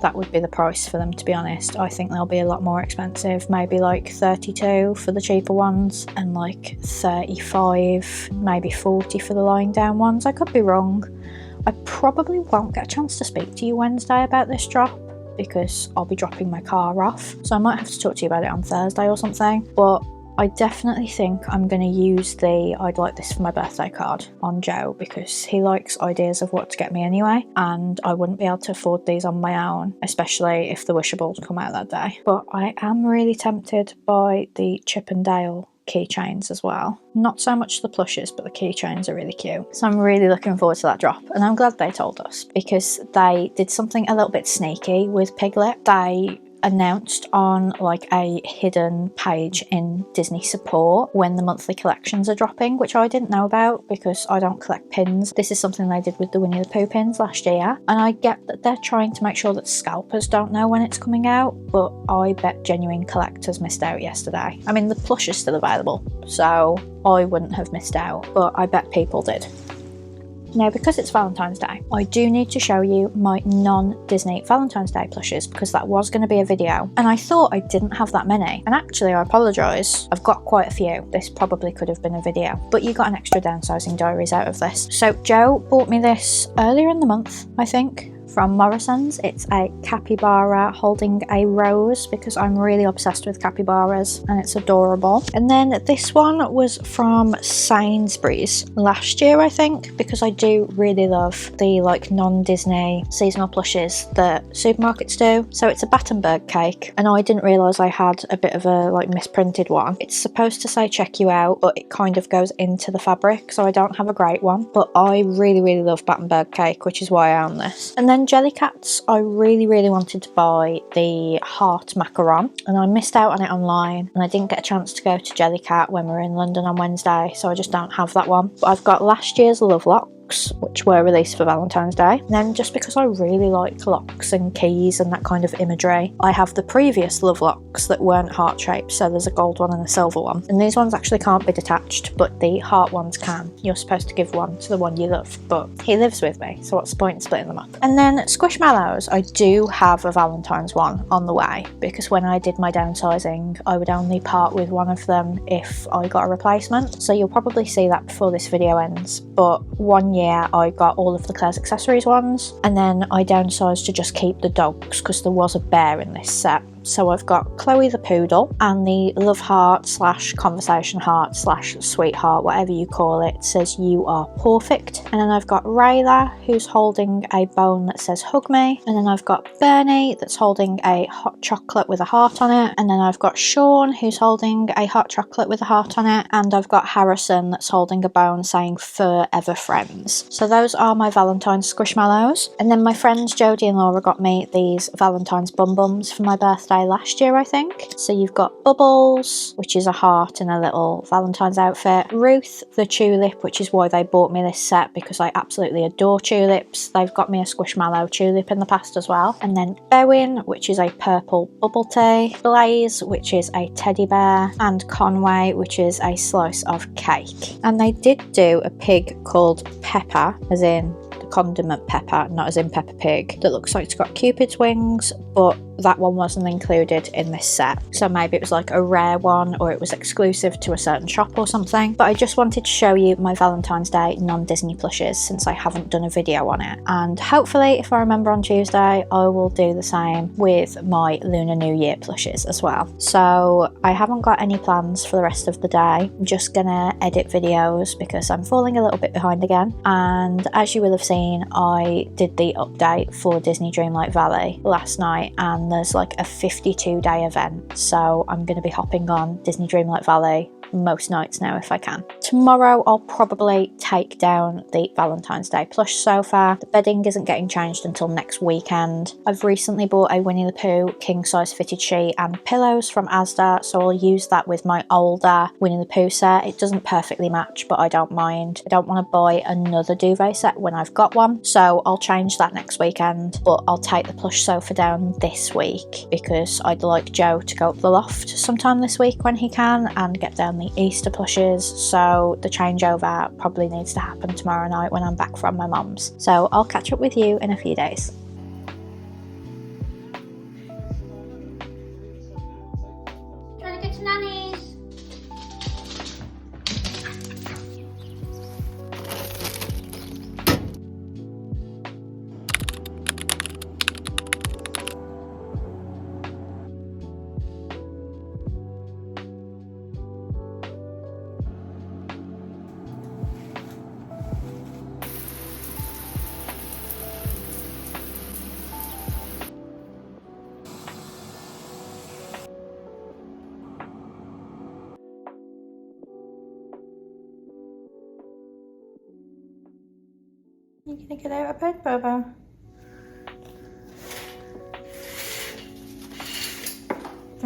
that would be the price for them, to be honest. I think they'll be a lot more expensive, maybe like 32 for the cheaper ones and like 35, maybe 40 for the lying down ones. I could be wrong. I probably won't get a chance to speak to you Wednesday about this drop because I'll be dropping my car off, so I might have to talk to you about it on Thursday or something. But I definitely think I'm going to use the I'd like this for my birthday card on Joe, because he likes ideas of what to get me anyway, and I wouldn't be able to afford these on my own, especially if the wishables come out that day. But I am really tempted by the Chip and Dale keychains as well. Not so much the plushes, but the keychains are really cute. So I'm really looking forward to that drop, and I'm glad they told us because they did something a little bit sneaky with Piglet. They announced on like a hidden page in Disney support when the monthly collections are dropping, which I didn't know about because I don't collect pins. This is something they did with the Winnie the Pooh pins last year, and I get that they're trying to make sure that scalpers don't know when it's coming out, but I bet genuine collectors missed out yesterday. I mean, the plush is still available, so I wouldn't have missed out, but I bet people did. Now, because it's Valentine's Day, I do need to show you my non-Disney Valentine's Day plushes because that was going to be a video and I thought I didn't have that many, and actually I apologise, I've got quite a few. This probably could have been a video, but you got an extra downsizing diaries out of this. So Joe bought me this earlier in the month, I think, from Morrison's. It's a capybara holding a rose because I'm really obsessed with capybaras and it's adorable. And then this one was from Sainsbury's last year, I think, because I do really love the like non-Disney seasonal plushes that supermarkets do. So it's a Battenberg cake, and I didn't realise I had a bit of a like misprinted one. It's supposed to say check you out, but it kind of goes into the fabric, so I don't have a great one, but I really love Battenberg cake, which is why I own this. And then Jellycats, I really wanted to buy the heart macaron and I missed out on it online, and I didn't get a chance to go to Jellycat when we were in London on Wednesday, so I just don't have that one. But I've got last year's Love Locks, which were released for Valentine's Day. And then just because I really like locks and keys and that kind of imagery, I have the previous Love Locks that weren't heart shaped, so there's a gold one and a silver one, and these ones actually can't be detached, but the heart ones can. You're supposed to give one to the one you love, but he lives with me, so what's the point in splitting them up? And then Squishmallows, I do have a Valentine's one on the way, because when I did my downsizing I would only part with one of them if I got a replacement, so you'll probably see that before this video ends. But one year I got all of the Claire's Accessories ones, and then I downsized to just keep the dogs because there was a bear in this set. So I've got Chloe the poodle and the love heart slash conversation heart slash sweetheart, whatever you call it, says you are perfect. And then I've got Rayla, who's holding a bone that says hug me. And then I've got Bernie that's holding a hot chocolate with a heart on it. And then I've got Sean, who's holding a hot chocolate with a heart on it. And I've got Harrison that's holding a bone saying forever friends. So those are my Valentine's Squishmallows. And then my friends Jodie and Laura got me these Valentine's Bum Bums for my birthday last year, I think. So you've got Bubbles, which is a heart in a little Valentine's outfit. Ruth the tulip, which is why they bought me this set, because I absolutely adore tulips. They've got me a Squishmallow tulip in the past as well. And then Bowen, which is a purple bubble tea. Blaze, which is a teddy bear. And Conway, which is a slice of cake. And they did do a pig called Pepper, as in the condiment pepper, not as in Peppa Pig, that looks like it's got Cupid's wings, but that one wasn't included in this set. So maybe it was like a rare one, or it was exclusive to a certain shop or something. But I just wanted to show you my Valentine's Day non-Disney plushes since I haven't done a video on it. And hopefully, if I remember on Tuesday, I will do the same with my Lunar New Year plushes as well. So I haven't got any plans for the rest of the day. I'm just gonna edit videos because I'm falling a little bit behind again. And as you will have seen, I did the update for Disney Dreamlight Valley last night, and there's like a 52-day event, so I'm going to be hopping on Disney Dreamlight Valley most nights now if I can. Tomorrow I'll probably take down the Valentine's Day plush sofa. The bedding isn't getting changed until next weekend. I've recently bought a Winnie the Pooh king size fitted sheet and pillows from Asda, so I'll use that with my older Winnie the Pooh set. It doesn't perfectly match, but I don't mind. I don't want to buy another duvet set when I've got one, so I'll change that next weekend. But I'll take the plush sofa down this week because I'd like Joe to go up the loft sometime this week when he can and get down the Easter plushes, so the changeover probably needs to happen tomorrow night when I'm back from my mum's. So I'll catch up with you in a few days. Trying to get to Nanny's. You gonna get out of bed, Bobo?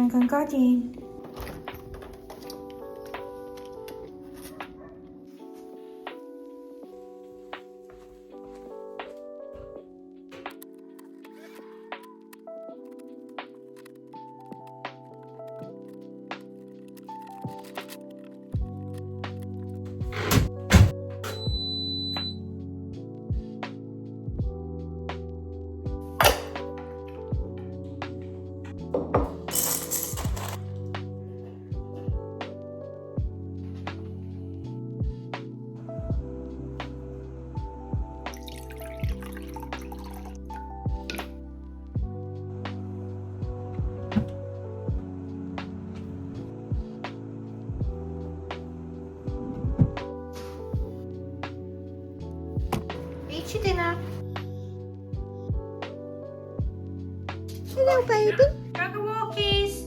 Gonna go garden. Eat your dinner. Hello, baby. Go go walkies.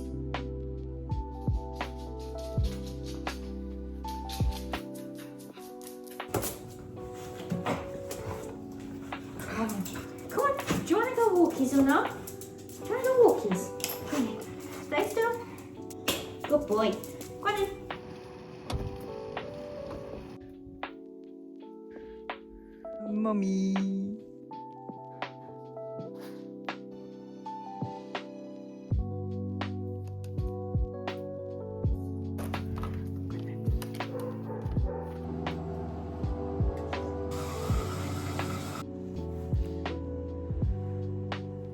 Come on. Do you want to go walkies or not? Do you want to go walkies? Come here. Stay still. Good boy. Go on in. Mummy.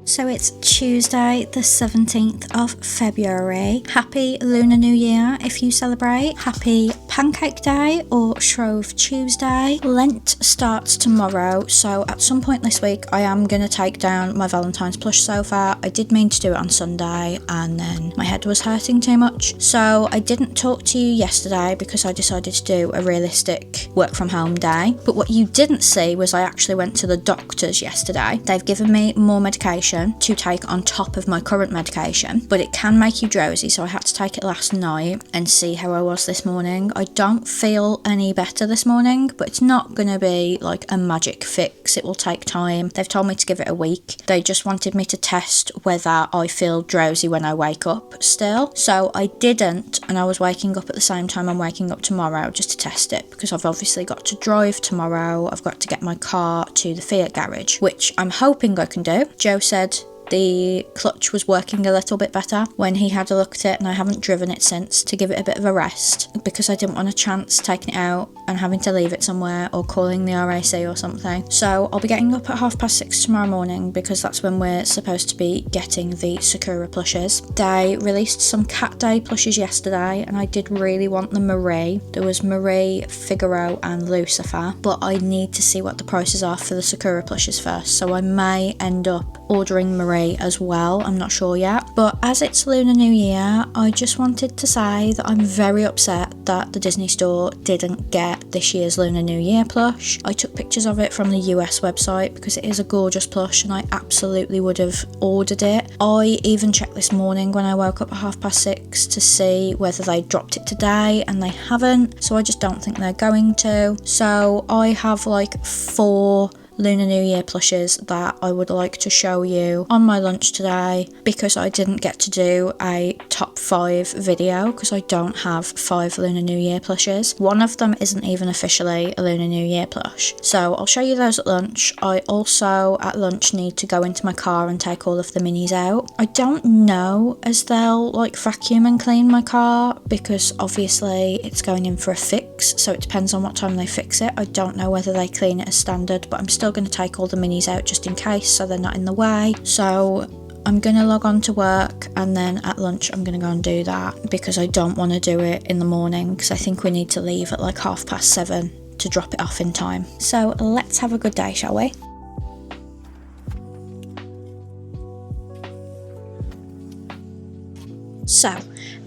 So it's Tuesday the 17th of February. Happy Lunar New Year if you celebrate. Happy Pancake Day or Shrove Tuesday. Lent starts tomorrow, so at some point this week I am going to take down my Valentine's plush sofa. I did mean to do it on Sunday and then my head was hurting too much. So I didn't talk to you yesterday because I decided to do a realistic work from home day. But what you didn't see was I actually went to the doctors yesterday. They've given me more medication to take on top of my current medication, but it can make you drowsy, so I had to take it last night and see how I was this morning. I don't feel any better this morning, but it's not going to be like a magic fix. It will take time. They've told me to give it a week. They just wanted me to test whether I feel drowsy when I wake up still, so I didn't, and I was waking up at the same time I'm waking up tomorrow just to test it, because I've obviously got to drive tomorrow. I've got to get my car to the Fiat garage, which I'm hoping I can do. Joe said the clutch was working a little bit better when he had a look at it, and I haven't driven it since to give it a bit of a rest because I didn't want to chance taking it out and having to leave it somewhere or calling the RAC or something. So I'll be getting up at 6:30 tomorrow morning because that's when we're supposed to be getting the Sakura plushes. They released some Cat Day plushes yesterday and I did really want the Marie. There was Marie, Figaro and Lucifer, but I need to see what the prices are for the Sakura plushes first, so I may end up ordering Marie as well. I'm not sure yet, but as it's Lunar New Year, I just wanted to say that I'm very upset that the Disney store didn't get this year's Lunar New Year plush. I took pictures of it from the US website because it is a gorgeous plush and I absolutely would have ordered it. I even checked this morning when I woke up at 6:30 to see whether they dropped it today, and they haven't, so I just don't think they're going to. So I have like 4 Lunar New Year plushes that I would like to show you on my lunch today, because I didn't get to do a top 5 video because I don't have 5 Lunar New Year plushes. One of them isn't even officially a Lunar New Year plush, so I'll show you those at lunch. I also at lunch need to go into my car and take all of the minis out. I don't know as they'll like vacuum and clean my car because obviously it's going in for a fix, so it depends on what time they fix it. I don't know whether they clean it as standard, but I'm still going to take all the minis out just in case so they're not in the way. So I'm going to log on to work and then at lunch I'm going to go and do that because I don't want to do it in the morning because I think we need to leave at like 7:30 to drop it off in time. So let's have a good day, shall we? So,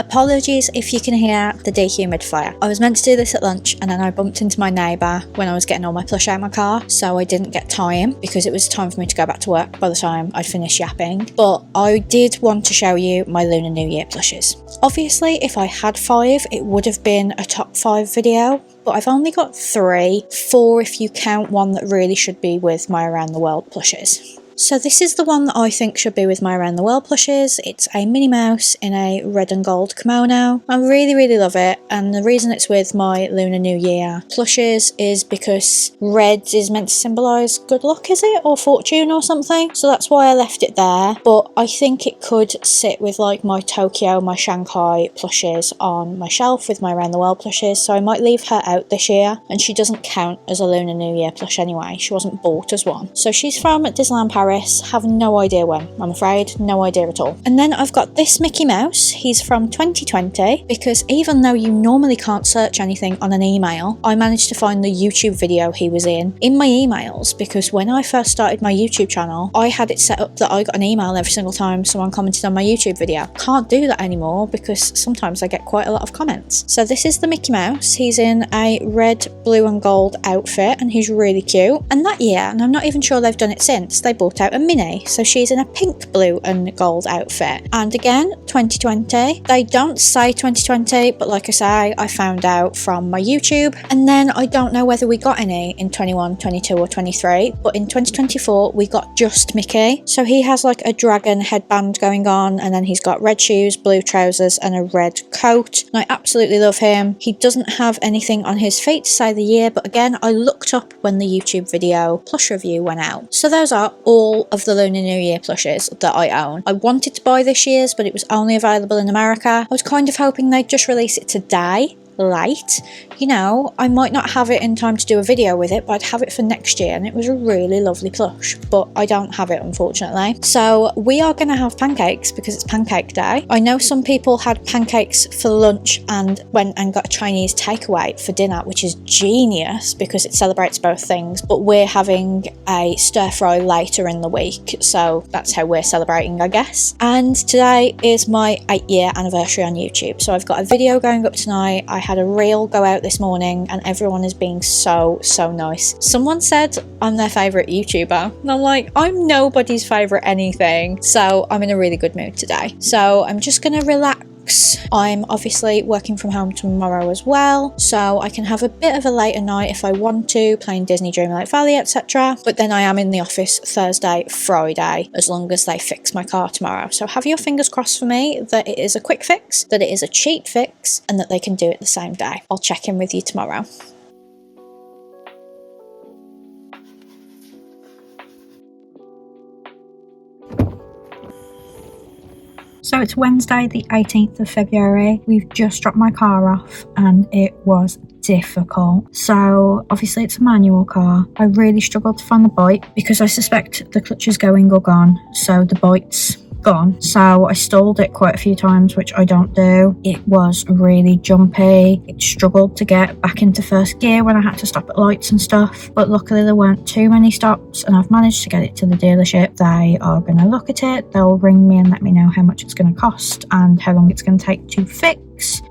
apologies if you can hear the dehumidifier. I was meant to do this at lunch and then I bumped into my neighbour when I was getting all my plush out of my car, so I didn't get time because it was time for me to go back to work by the time I'd finished yapping. But I did want to show you my Lunar New Year plushes. Obviously, if I had 5, it would have been a top 5 video, but I've only got 3, 4 if you count one that really should be with my Around the World plushes. So this is the one that I think should be with my Around the World plushes. It's a Minnie Mouse in a red and gold kimono. I really love it, and the reason it's with my Lunar New Year plushes is because red is meant to symbolise good luck, is it? Or fortune or something. So that's why I left it there, but I think it could sit with like my Tokyo, my Shanghai plushes on my shelf with my Around the World plushes, so I might leave her out this year, and she doesn't count as a Lunar New Year plush anyway. She wasn't bought as one. So she's from Disneyland Paris. Have no idea when, I'm afraid. No idea at all. And then I've got this Mickey Mouse. He's from 2020, because even though you normally can't search anything on an email, I managed to find the YouTube video he was in my emails, because when I first started my YouTube channel, I had it set up that I got an email every single time someone commented on my YouTube video. Can't do that anymore because sometimes I get quite a lot of comments. So this is the Mickey Mouse. He's in a red, blue and gold outfit, and he's really cute. And that year, and I'm not even sure they've done it since, they brought out a Minnie, so she's in a pink, blue and gold outfit. And again, 2020. They don't say 2020, but like I say, I found out from my YouTube. And then I don't know whether we got any in 21, 22 or 23, but in 2024 we got just Mickey. So he has like a dragon headband going on, and then he's got red shoes, blue trousers and a red coat. And I absolutely love him. He doesn't have anything on his feet to say the year, but again, I looked up when the YouTube video plush review went out. So those are all of the Lunar New Year plushes that I own. I wanted to buy this year's, but it was only available in America. I was kind of hoping they'd just release it today, late. You know, I might not have it in time to do a video with it, but I'd have it for next year, and it was a really lovely plush, but I don't have it unfortunately. So we are going to have pancakes because it's pancake day. I know some people had pancakes for lunch and went and got a Chinese takeaway for dinner, which is genius because it celebrates both things, but we're having a stir fry later in the week, so that's how we're celebrating, I guess. And today is my 8-year anniversary on YouTube, so I've got a video going up tonight. I had a reel go out this morning and everyone is being so nice. Someone said I'm their favourite YouTuber, and I'm like, I'm nobody's favourite anything. So I'm in a really good mood today. So I'm just gonna relax. I'm obviously working from home tomorrow as well, so I can have a bit of a later night if I want to, playing Disney Dreamlight Valley, etc. But then I am in the office Thursday, Friday, as long as they fix my car tomorrow. So have your fingers crossed for me that it is a quick fix, that it is a cheap fix, and that they can do it the same day. I'll check in with you tomorrow. So it's Wednesday the 18th of February. We've just dropped my car off and it was difficult. So obviously it's a manual car. I really struggled to find the bite because I suspect the clutch is going or gone. So the bite's gone. So I stalled it quite a few times, which I don't do. It was really jumpy. It struggled to get back into first gear when I had to stop at lights and stuff. But luckily there weren't too many stops and I've managed to get it to the dealership. They are going to look at it. They'll ring me and let me know how much it's going to cost and how long it's going to take to fix.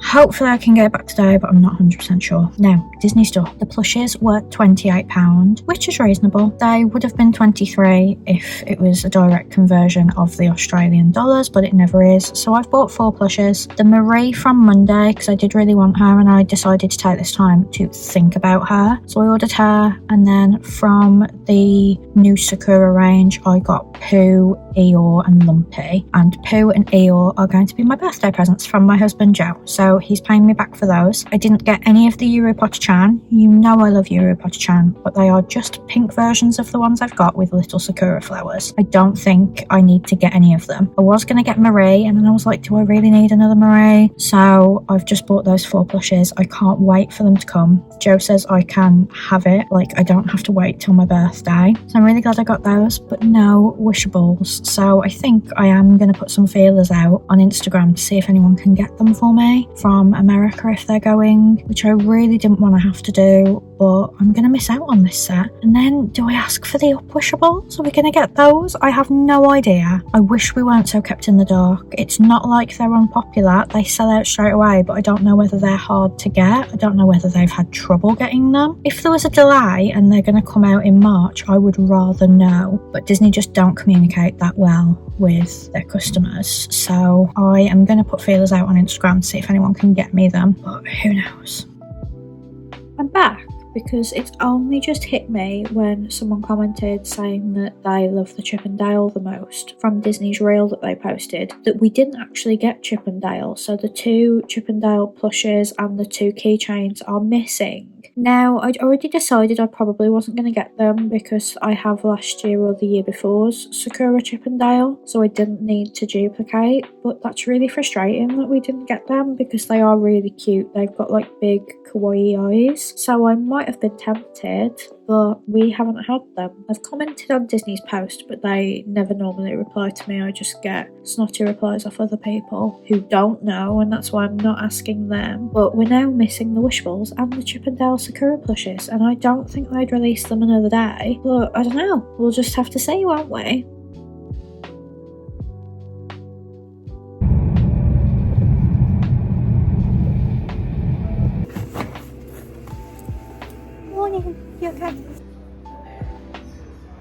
Hopefully I can get it back today, but I'm not 100% sure. Now, Disney store. The plushes were £28, which is reasonable. They would have been 23 if it was a direct conversion of the Australian dollars, but it never is. So I've bought 4 plushes. The Marie from Monday, because I did really want her and I decided to take this time to think about her. So I ordered her, and then from the new Sakura range, I got Pooh, Eeyore and Lumpy. And Pooh and Eeyore are going to be my birthday presents from my husband Joe. So he's paying me back for those. I didn't get any of the Europota-chan. You know I love Europota-chan, but they are just pink versions of the ones I've got with little Sakura flowers. I don't think I need to get any of them. I was going to get Marie, and then I was like, do I really need another Marie? So I've just bought those 4 plushes. I can't wait for them to come. Joe says I can have it, like I don't have to wait till my birthday. So I'm really glad I got those, but no wishables. So I think I am going to put some feelers out on Instagram to see if anyone can get them for me from America if they're going, which I really didn't want to have to do, but I'm going to miss out on this set. And then do I ask for the up-wishables? Are we going to get those? I have no idea. I wish we weren't so kept in the dark. It's not like they're unpopular. They sell out straight away, but I don't know whether they're hard to get. I don't know whether they've had trouble getting them. If there was a delay and they're going to come out in March, I would rather know. But Disney just don't communicate that well with their customers. So I am going to put feelers out on Instagram to see if anyone can get me them, but who knows. I'm back. because it's only just hit me when someone commented saying that they love the Chip and Dale the most from Disney's reel that they posted, that we didn't actually get Chip and Dale. So the 2 Chip and Dale plushes and the 2 keychains are missing. Now, I'd already decided I probably wasn't going to get them because I have last year or the year before's Sakura Chip and Dale, so I didn't need to duplicate, but that's really frustrating that we didn't get them because they are really cute. They've got like big kawaii eyes, so I might have been tempted, but we haven't had them. I've commented on Disney's post, but they never normally reply to me. I just get snotty replies off other people who don't know, and that's why I'm not asking them. But we're now missing the Wishballs and the Chip and Dale Sakura plushes, and I don't think they'd release them another day, but I don't know. We'll just have to see, won't we? Morning, you okay?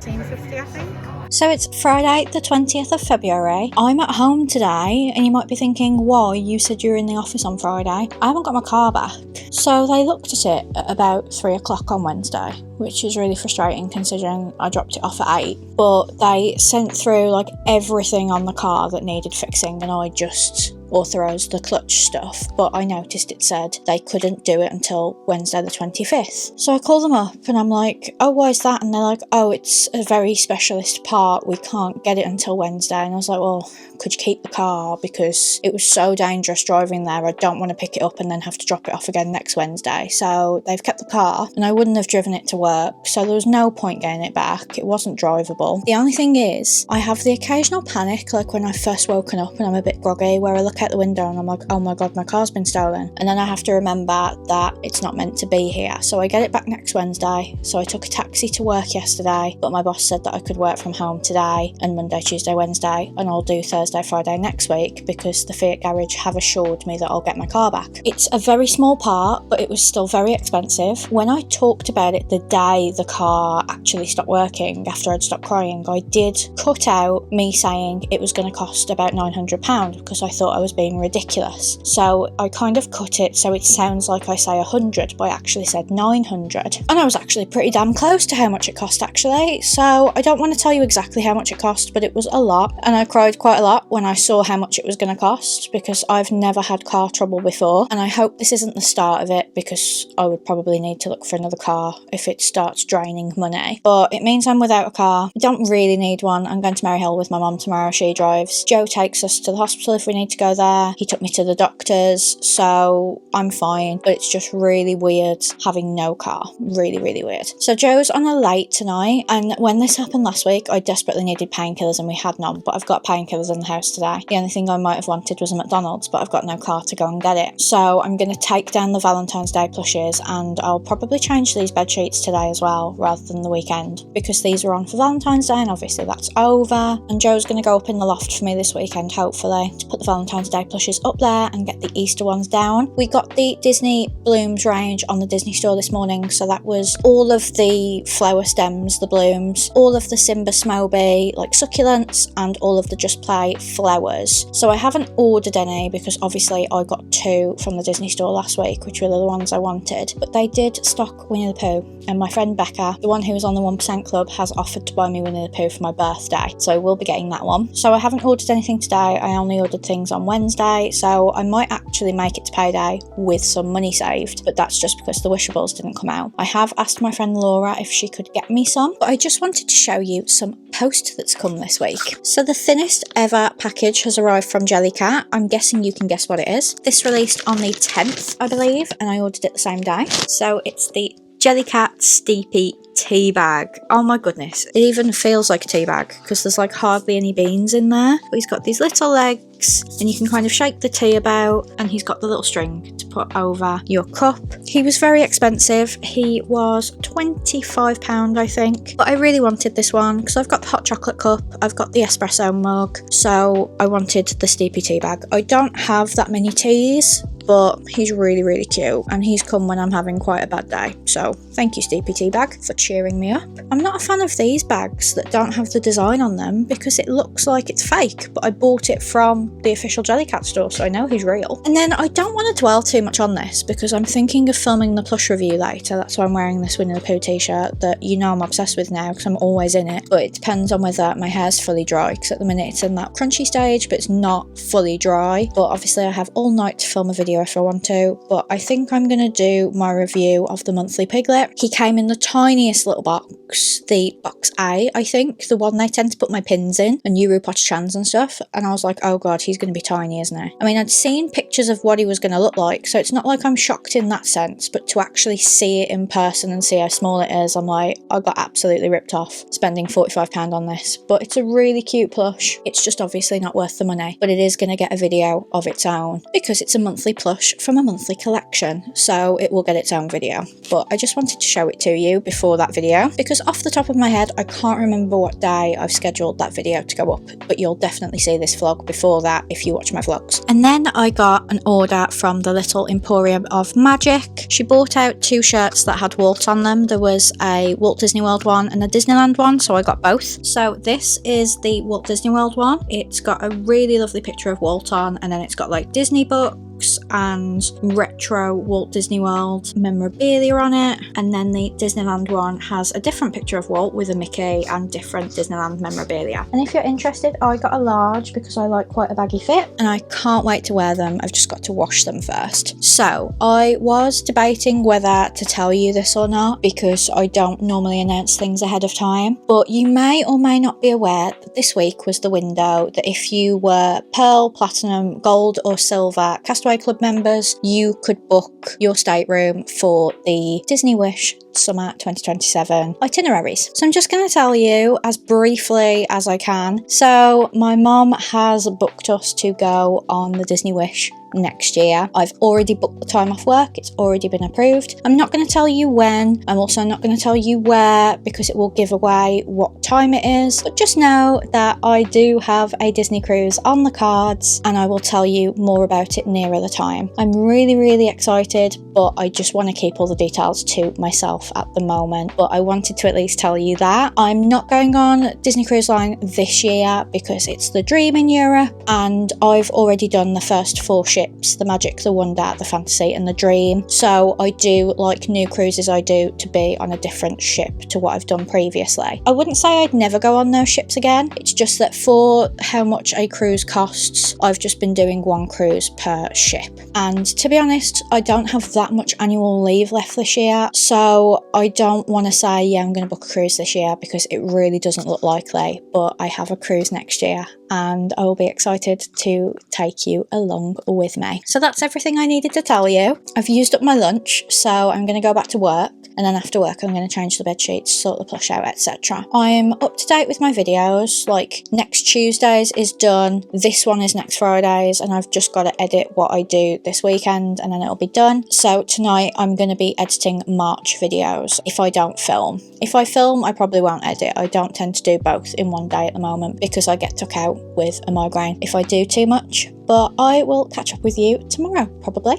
10:50, I think. So it's Friday the 20th of February. I'm at home today, and you might be thinking, why? You said you were in the office on Friday. I haven't got my car back. So they looked at it at about 3 o'clock on Wednesday, which is really frustrating considering I dropped it off at 8. But they sent through like everything on the car that needed fixing, and I just authorised the clutch stuff, but I noticed it said they couldn't do it until Wednesday the 25th. So I called them up and I'm like, oh, why is that? And they're like, oh, it's a very specialist part, we can't get it until Wednesday. And I was like, well, could you keep the car, because it was so dangerous driving there, I don't want to pick it up and then have to drop it off again next Wednesday. So they've kept the car, and I wouldn't have driven it to work, so there was no point getting it back. It wasn't drivable. The only thing is, I have the occasional panic, like when I've first woken up and I'm a bit groggy, where I look out the window and I'm like, oh my god, my car's been stolen, and then I have to remember that it's not meant to be here. So I get it back next Wednesday. So I took a taxi to work yesterday, but my boss said that I could work from home today and Monday, Tuesday, Wednesday, and I'll do Thursday, Friday next week, because the Fiat garage have assured me that I'll get my car back. It's a very small part, but it was still very expensive. When I talked about it the day the car actually stopped working, after I'd stopped crying, I did cut out me saying it was going to cost about £900 because I thought I was being ridiculous. So I kind of cut it so it sounds like I say 100, but I actually said 900, and I was actually pretty damn close to how much it cost actually. So I don't want to tell you exactly how much it cost, but it was a lot, and I cried quite a lot when I saw how much it was going to cost, because I've never had car trouble before, and I hope this isn't the start of it, because I would probably need to look for another car if it starts draining money. But it means I'm without a car. I don't really need one. I'm going to Maryhill with my mum tomorrow. She drives. Joe takes us to the hospital if we need to go there. He took me to the doctors, so I'm fine, but it's just really weird having no car. Really, really weird. So Joe's on a late tonight, and when this happened last week, I desperately needed painkillers and we had none, but I've got painkillers in the house today. The only thing I might have wanted was a McDonald's, but I've got no car to go and get it. So I'm going to take down the Valentine's Day plushes, and I'll probably change these bed sheets today as well, rather than the weekend, because these were on for Valentine's Day and obviously that's over. And Joe's going to go up in the loft for me this weekend, hopefully, to put the Valentine's Day plushes up there and get the Easter ones down. We got the Disney blooms range on the Disney store this morning, so that was all of the flower stems, the blooms, all of the Simba Smoby like succulents, and all of the Just Play flowers. So I haven't ordered any because obviously I got 2 from the Disney store last week, which were the ones I wanted, but they did stock Winnie the Pooh, and my friend Becca, the one who was on the 1% club, has offered to buy me Winnie the Pooh for my birthday, so I will be getting that one. So I haven't ordered anything today. I only ordered things on Wednesday, so I might actually make it to payday with some money saved, but that's just because the wishables didn't come out. I have asked my friend Laura if she could get me some, but I just wanted to show you some post that's come this week. So the thinnest ever package has arrived from Jellycat. I'm guessing you can guess what it is. This released on the 10th, I believe, and I ordered it the same day. So it's the Jellycat Steepy tea bag. Oh my goodness, it even feels like a tea bag because there's like hardly any beans in there, but he's got these little legs and you can kind of shake the tea about, and he's got the little string to put over your cup. He was very expensive. He was £25 I think, but I really wanted this one because I've got the hot chocolate cup, I've got the espresso mug, so I wanted the Steepy tea bag. I don't have that many teas, but he's really, really cute, and he's come when I'm having quite a bad day. So thank you, Steepy Tea Bag, for cheering me up. I'm not a fan of these bags that don't have the design on them because it looks like it's fake, but I bought it from the official Jellycat store, so I know he's real. And then I don't want to dwell too much on this because I'm thinking of filming the plush review later. That's why I'm wearing this Winnie the Pooh t-shirt that you know I'm obsessed with now because I'm always in it. But it depends on whether my hair's fully dry, because at the minute it's in that crunchy stage, but it's not fully dry. But obviously I have all night to film a video if I want to. But I think I'm going to do my review of the monthly piglet. He came in the tiniest little box, the box A, I think, the one they tend to put my pins in and Yuru Potchans and stuff. And I was like, oh god, he's going to be tiny, isn't he? I mean, I'd seen pictures of what he was going to look like, so it's not like I'm shocked in that sense, but to actually see it in person and see how small it is, I'm like, I got absolutely ripped off spending £45 on this. But it's a really cute plush. It's just obviously not worth the money, but it is going to get a video of its own because it's a monthly plush from a monthly collection, so it will get its own video. But I just wanted to show it to you before that video because off the top of my head I can't remember what day I've scheduled that video to go up, but you'll definitely see this vlog before that if you watch my vlogs. And then I got an order from the Little Emporium of Magic. She bought out 2 shirts that had Walt on them. There was a Walt Disney World one and a Disneyland one, so I got both. So this is the Walt Disney World one. It's got a really lovely picture of Walt on, and then it's got like Disney books and retro Walt Disney World memorabilia on it, and then the Disneyland one has a different picture of Walt with a Mickey and different Disneyland memorabilia. And if you're interested, I got a large because I like quite a baggy fit and I can't wait to wear them. I've just got to wash them first. So I was debating whether to tell you this or not because I don't normally announce things ahead of time, but you may or may not be aware that this week was the window that if you were Pearl, Platinum, Gold or Silver Castaway Club members, you could book your stateroom for the Disney Wish Summer 2027 itineraries. So I'm just going to tell you as briefly as I can. So my mom has booked us to go on the Disney Wish next year. I've already booked the time off work. It's already been approved. I'm not going to tell you when. I'm also not going to tell you where because it will give away what time it is. But just know that I do have a Disney cruise on the cards and I will tell you more about it nearer the time. I'm really, really excited, but I just want to keep all the details to myself at the moment. But I wanted to at least tell you that. I'm not going on Disney Cruise Line this year because it's the Dream in Europe and I've already done the first 4 ships, the Magic, the Wonder, the Fantasy and the Dream. So I do like new cruises I do to be on a different ship to what I've done previously. I wouldn't say I'd never go on those ships again. It's just that for how much a cruise costs, I've just been doing 1 cruise per ship. And to be honest, I don't have that much annual leave left this year. So I don't want to say, yeah, I'm going to book a cruise this year because it really doesn't look likely. But I have a cruise next year and I will be excited to take you along with me. So that's everything I needed to tell you. I've used up my lunch, so I'm going to go back to work. And then after work, I'm going to change the bed sheets, sort the plush out, etc. I'm up to date with my videos. Like next Tuesdays is done. This one is next Fridays. And I've just got to edit what I do this weekend and then it'll be done. So tonight I'm going to be editing March videos if I don't film. If I film, I probably won't edit. I don't tend to do both in one day at the moment because I get took out with a migraine if I do too much. But I will catch up with you tomorrow, probably.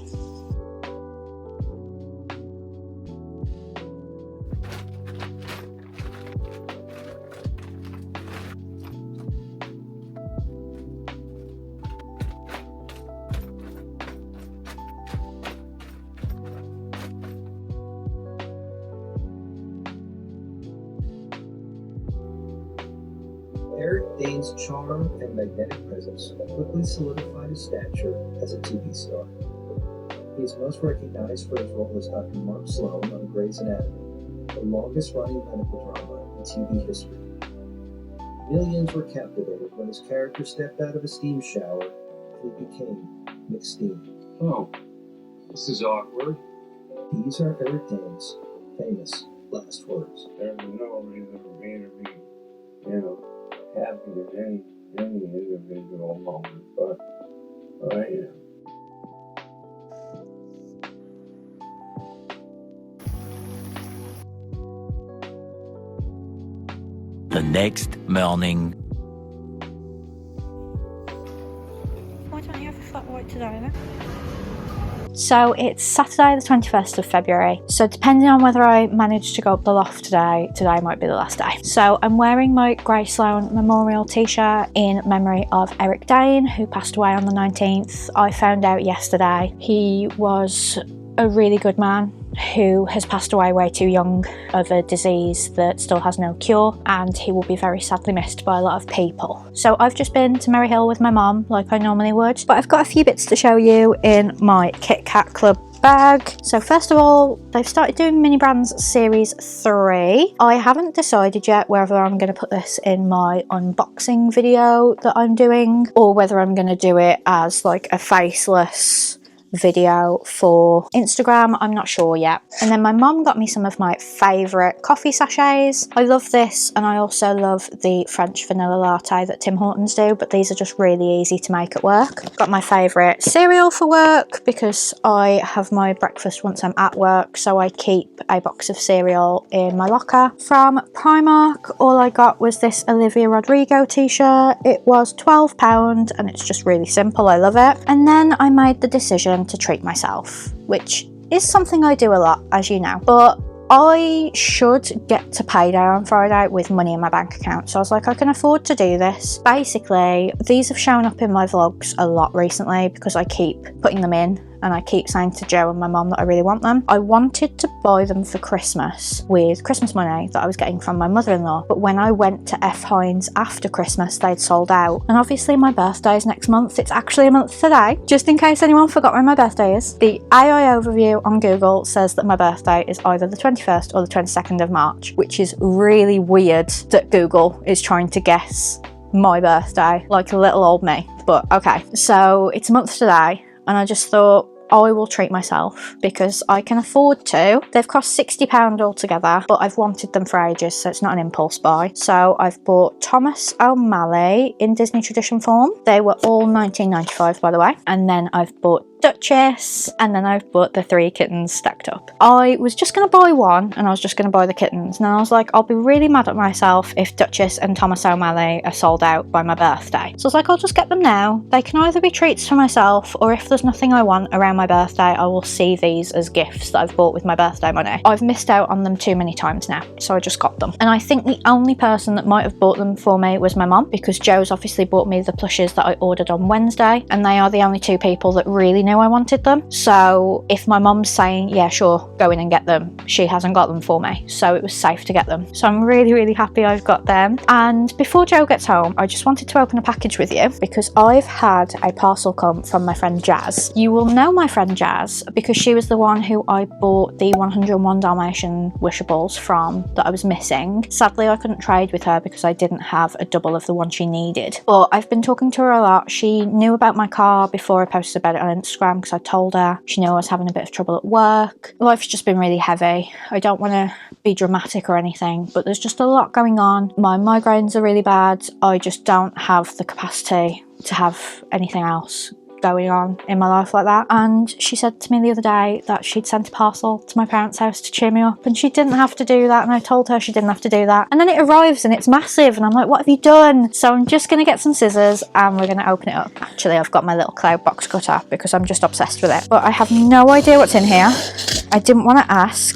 Eric Dane's charm and magnetic presence quickly solidified his stature as a TV star. He is most recognized for his role as Dr. Mark Sloan on Grey's Anatomy, the longest-running medical drama in TV history. Millions were captivated when his character stepped out of a steam shower and he became McSteam. Oh, this is awkward. These are Eric Dane's famous last words. There's no reason for me to be, happy at any individual moment, but I am. The next morning. Why don't you have a flat white today then? So it's Saturday the 21st of February. So depending on whether I manage to go up the loft today might be the last day. So I'm wearing my Grey Sloan Memorial t-shirt in memory of Eric Dane, who passed away on the 19th. I found out yesterday he was a really good man who has passed away way too young of a disease that still has no cure, and he will be very sadly missed by a lot of people. So I've just been to Merry Hill with my mum like I normally would, but I've got a few bits to show you in my Kit Kat Club bag. So first of all, they've started doing Mini Brands Series 3. I haven't decided yet whether I'm going to put this in my unboxing video that I'm doing, or whether I'm going to do it as like a faceless video for Instagram. I'm not sure yet. And then my mum got me some of my favourite coffee sachets. I love this, and I also love the French vanilla latte that Tim Hortons do, but these are just really easy to make at work. Got my favourite cereal for work because I have my breakfast once I'm at work, so I keep a box of cereal in my locker. From Primark, all I got was this Olivia Rodrigo t-shirt. It was £12 and it's just really simple. I love it. And then I made the decision to treat myself, which is something I do a lot, as you know, but I should get to payday on Friday with money in my bank account. So I was like, I can afford to do this. Basically, these have shown up in my vlogs a lot recently because I keep putting them in, and I keep saying to Joe and my mum that I really want them. I wanted to buy them for Christmas with Christmas money that I was getting from my mother-in-law, but when I went to F. Hines after Christmas, they'd sold out. And obviously my birthday is next month. It's actually a month today, just in case anyone forgot when my birthday is. The AI overview on Google says that my birthday is either the 21st or the 22nd of March, which is really weird that Google is trying to guess my birthday like a little old me. But okay, so it's a month today, and I just thought I will treat myself because I can afford to. They've cost £60 altogether, but I've wanted them for ages, so it's not an impulse buy. So I've bought Thomas O'Malley in Disney tradition form. They were all £19.95, by the way. And then I've bought Duchess, and then I've bought the 3 kittens stacked up. I was just going to buy one, and I was just going to buy the kittens, and then I was like, I'll be really mad at myself if Duchess and Thomas O'Malley are sold out by my birthday. So I was like, I'll just get them now. They can either be treats for myself, or if there's nothing I want around my birthday, I will see these as gifts that I've bought with my birthday money. I've missed out on them too many times now, so I just got them. And I think the only person that might have bought them for me was my mum, because Joe's obviously bought me the plushes that I ordered on Wednesday, and they are the only 2 people that really know I wanted them. So if my mum's saying, yeah, sure, go in and get them, she hasn't got them for me, so it was safe to get them. So I'm really, really happy I've got them. And before Joe gets home, I just wanted to open a package with you because I've had a parcel come from my friend Jazz. You will know my friend Jazz because she was the one who I bought the 101 Dalmatian wishables from that I was missing. Sadly, I couldn't trade with her because I didn't have a double of the one she needed, but I've been talking to her a lot. She knew about my car before I posted about it on Instagram because I told her. She knew I was having a bit of trouble at work. Life's just been really heavy. I don't want to be dramatic or anything, but there's just a lot going on. My migraines are really bad. I just don't have the capacity to have anything else going on in my life like that. And she said to me the other day that she'd sent a parcel to my parents' house to cheer me up, and she didn't have to do that, and I told her she didn't have to do that, and then it arrives and it's massive, and I'm like, what have you done? So I'm just gonna get some scissors and we're gonna open it up. Actually, I've got my little cloud box cutter because I'm just obsessed with it, but I have no idea what's in here. I didn't want to ask,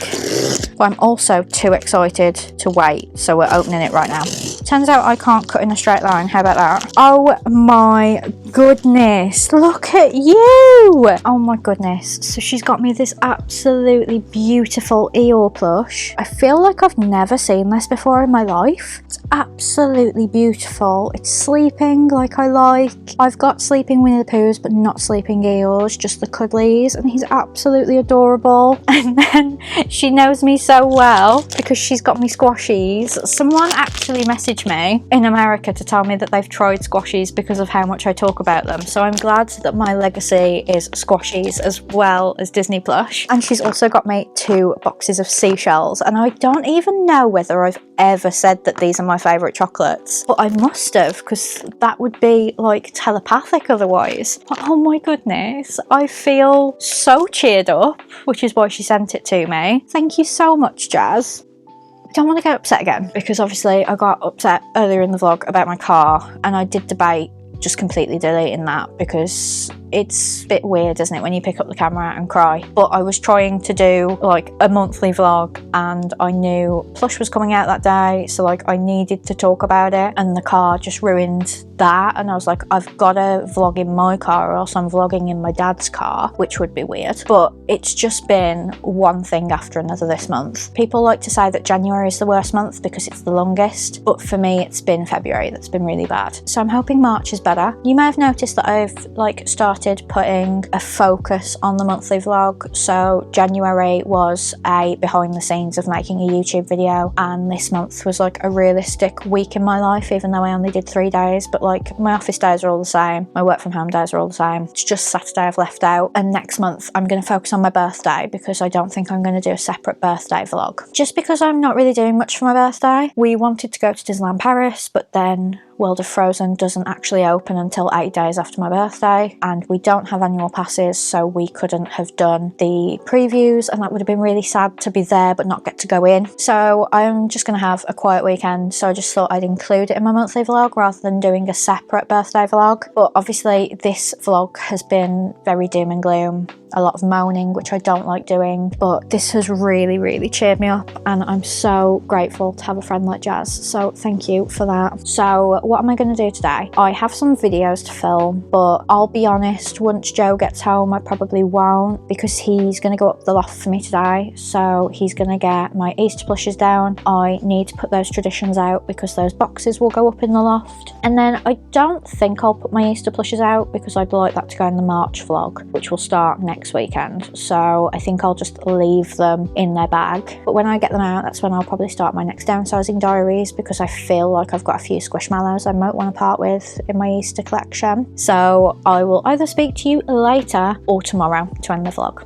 but I'm also too excited to wait, so we're opening it right now. Turns out I can't cut in a straight line. How about that? Oh my goodness, look at you! Oh my goodness. So she's got me this absolutely beautiful Eeyore plush. I feel like I've never seen this before in my life. It's absolutely beautiful. It's sleeping like I like. I've got sleeping Winnie the Poohs, but not sleeping Eeyores, just the cuddlies, and he's absolutely adorable. And then she knows me so well because she's got me squashies. Someone actually messaged me in America to tell me that they've tried squashies because of how much I talk about them. So I'm glad that my legacy is squashies as well as Disney plush. And she's also got me 2 boxes of seashells, and I don't even know whether I've ever said that these are my favourite chocolates, but I must have, because that would be like telepathic otherwise. But oh my goodness, I feel so cheered up, which is why she sent it to me. Thank you so much, Jazz. I don't want to get upset again because obviously I got upset earlier in the vlog about my car, and I did debate just completely deleting that because it's a bit weird, isn't it, when you pick up the camera and cry. But I was trying to do like a monthly vlog and I knew Plush was coming out that day, so like I needed to talk about it, and the car just ruined that. And I was like, I've got to vlog in my car or else I'm vlogging in my dad's car, which would be weird. But it's just been one thing after another this month. People like to say that January is the worst month because it's the longest, but for me it's been February that's been really bad. So I'm hoping March is better. You may have noticed that I've like started putting a focus on the monthly vlog. So January was a behind the scenes of making a YouTube video, and this month was like a realistic week in my life, even though I only did 3 days. But like my office days are all the same, my work from home days are all the same. It's just Saturday I've left out, and next month I'm going to focus on my birthday because I don't think I'm going to do a separate birthday vlog, just because I'm not really doing much for my birthday. We wanted to go to Disneyland Paris, but then World of Frozen doesn't actually open until 8 days after my birthday, and we don't have annual passes, so we couldn't have done the previews, and that would have been really sad to be there but not get to go in. So I'm just going to have a quiet weekend, so I just thought I'd include it in my monthly vlog rather than doing a separate birthday vlog. But obviously this vlog has been very doom and gloom, a lot of moaning, which I don't like doing, but this has really cheered me up, and I'm so grateful to have a friend like Jazz, so thank you for that. So what am I going to do today? I have some videos to film, but I'll be honest, once Joe gets home I probably won't, because he's going to go up the loft for me today. So he's going to get my Easter plushes down. I need to put those traditions out because those boxes will go up in the loft, and then I don't think I'll put my Easter plushes out because I'd like that to go in the March vlog, which will start next weekend. So I think I'll just leave them in their bag, but when I get them out, that's when I'll probably start my next downsizing diaries, because I feel like I've got a few squishmallows I might want to part with in my Easter collection. So I will either speak to you later or tomorrow to end the vlog.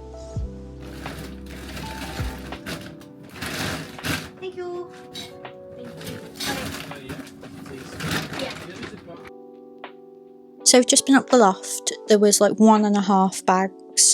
Thank you. So I've just been up the loft. There was like 1.5 bags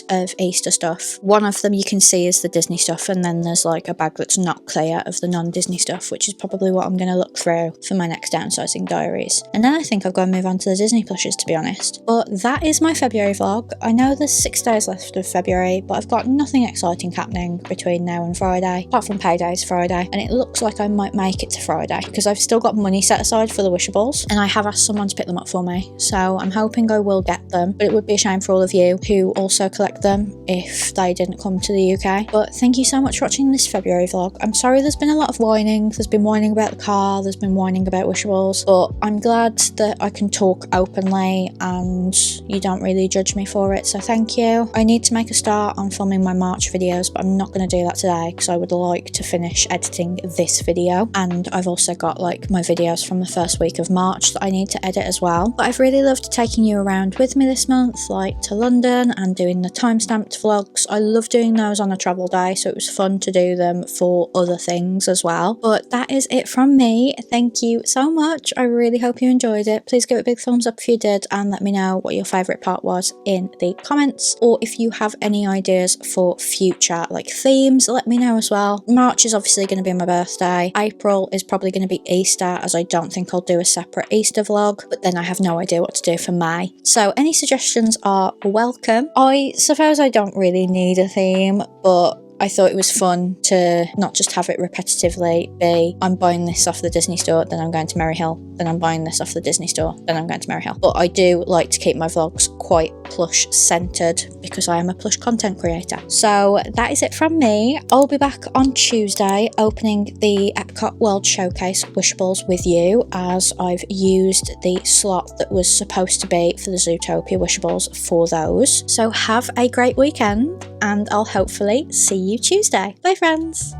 of Easter stuff. One of them you can see is the Disney stuff, and then there's like a bag that's not clear of the non-Disney stuff, which is probably what I'm going to look through for my next downsizing diaries. And then I think I've got to move on to the Disney plushes, to be honest. But that is my February vlog. I know there's 6 days left of February, but I've got nothing exciting happening between now and Friday, apart from Payday's Friday, and it looks like I might make it to Friday because I've still got money set aside for the wishables, and I have asked someone to pick them up for me, so I'm hoping I will get them. But it would be a shame for all of you who also collect them if they didn't come to the UK. But thank you so much for watching this February vlog. I'm sorry there's been a lot of whining. There's been whining about the car, there's been whining about wishables, but I'm glad that I can talk openly and you don't really judge me for it, so thank you. I need to make a start on filming my March videos, but I'm not going to do that today because I would like to finish editing this video, and I've also got like my videos from the first week of March that I need to edit as well. But I've really loved taking you around with me this month, like to London and doing the time-stamped vlogs. I love doing those on a travel day, so it was fun to do them for other things as well. But that is it from me. Thank you so much. I really hope you enjoyed it. Please give it a big thumbs up if you did, and let me know what your favourite part was in the comments, or if you have any ideas for future like themes, let me know as well. March is obviously going to be my birthday. April is probably going to be Easter, as I don't think I'll do a separate Easter vlog, but then I have no idea what to do for May. So any suggestions are welcome. I suppose I don't really need a theme, but I thought it was fun to not just have it repetitively be, I'm buying this off the Disney store, then I'm going to Merry Hill, then I'm buying this off the Disney store, then I'm going to Merry Hill. But I do like to keep my vlogs quite plush centered because I am a plush content creator. So that is it from me. I'll be back on Tuesday opening the Epcot World Showcase wishables with you, as I've used the slot that was supposed to be for the Zootopia wishables for those. So have a great weekend, and I'll hopefully see you Tuesday. Bye friends!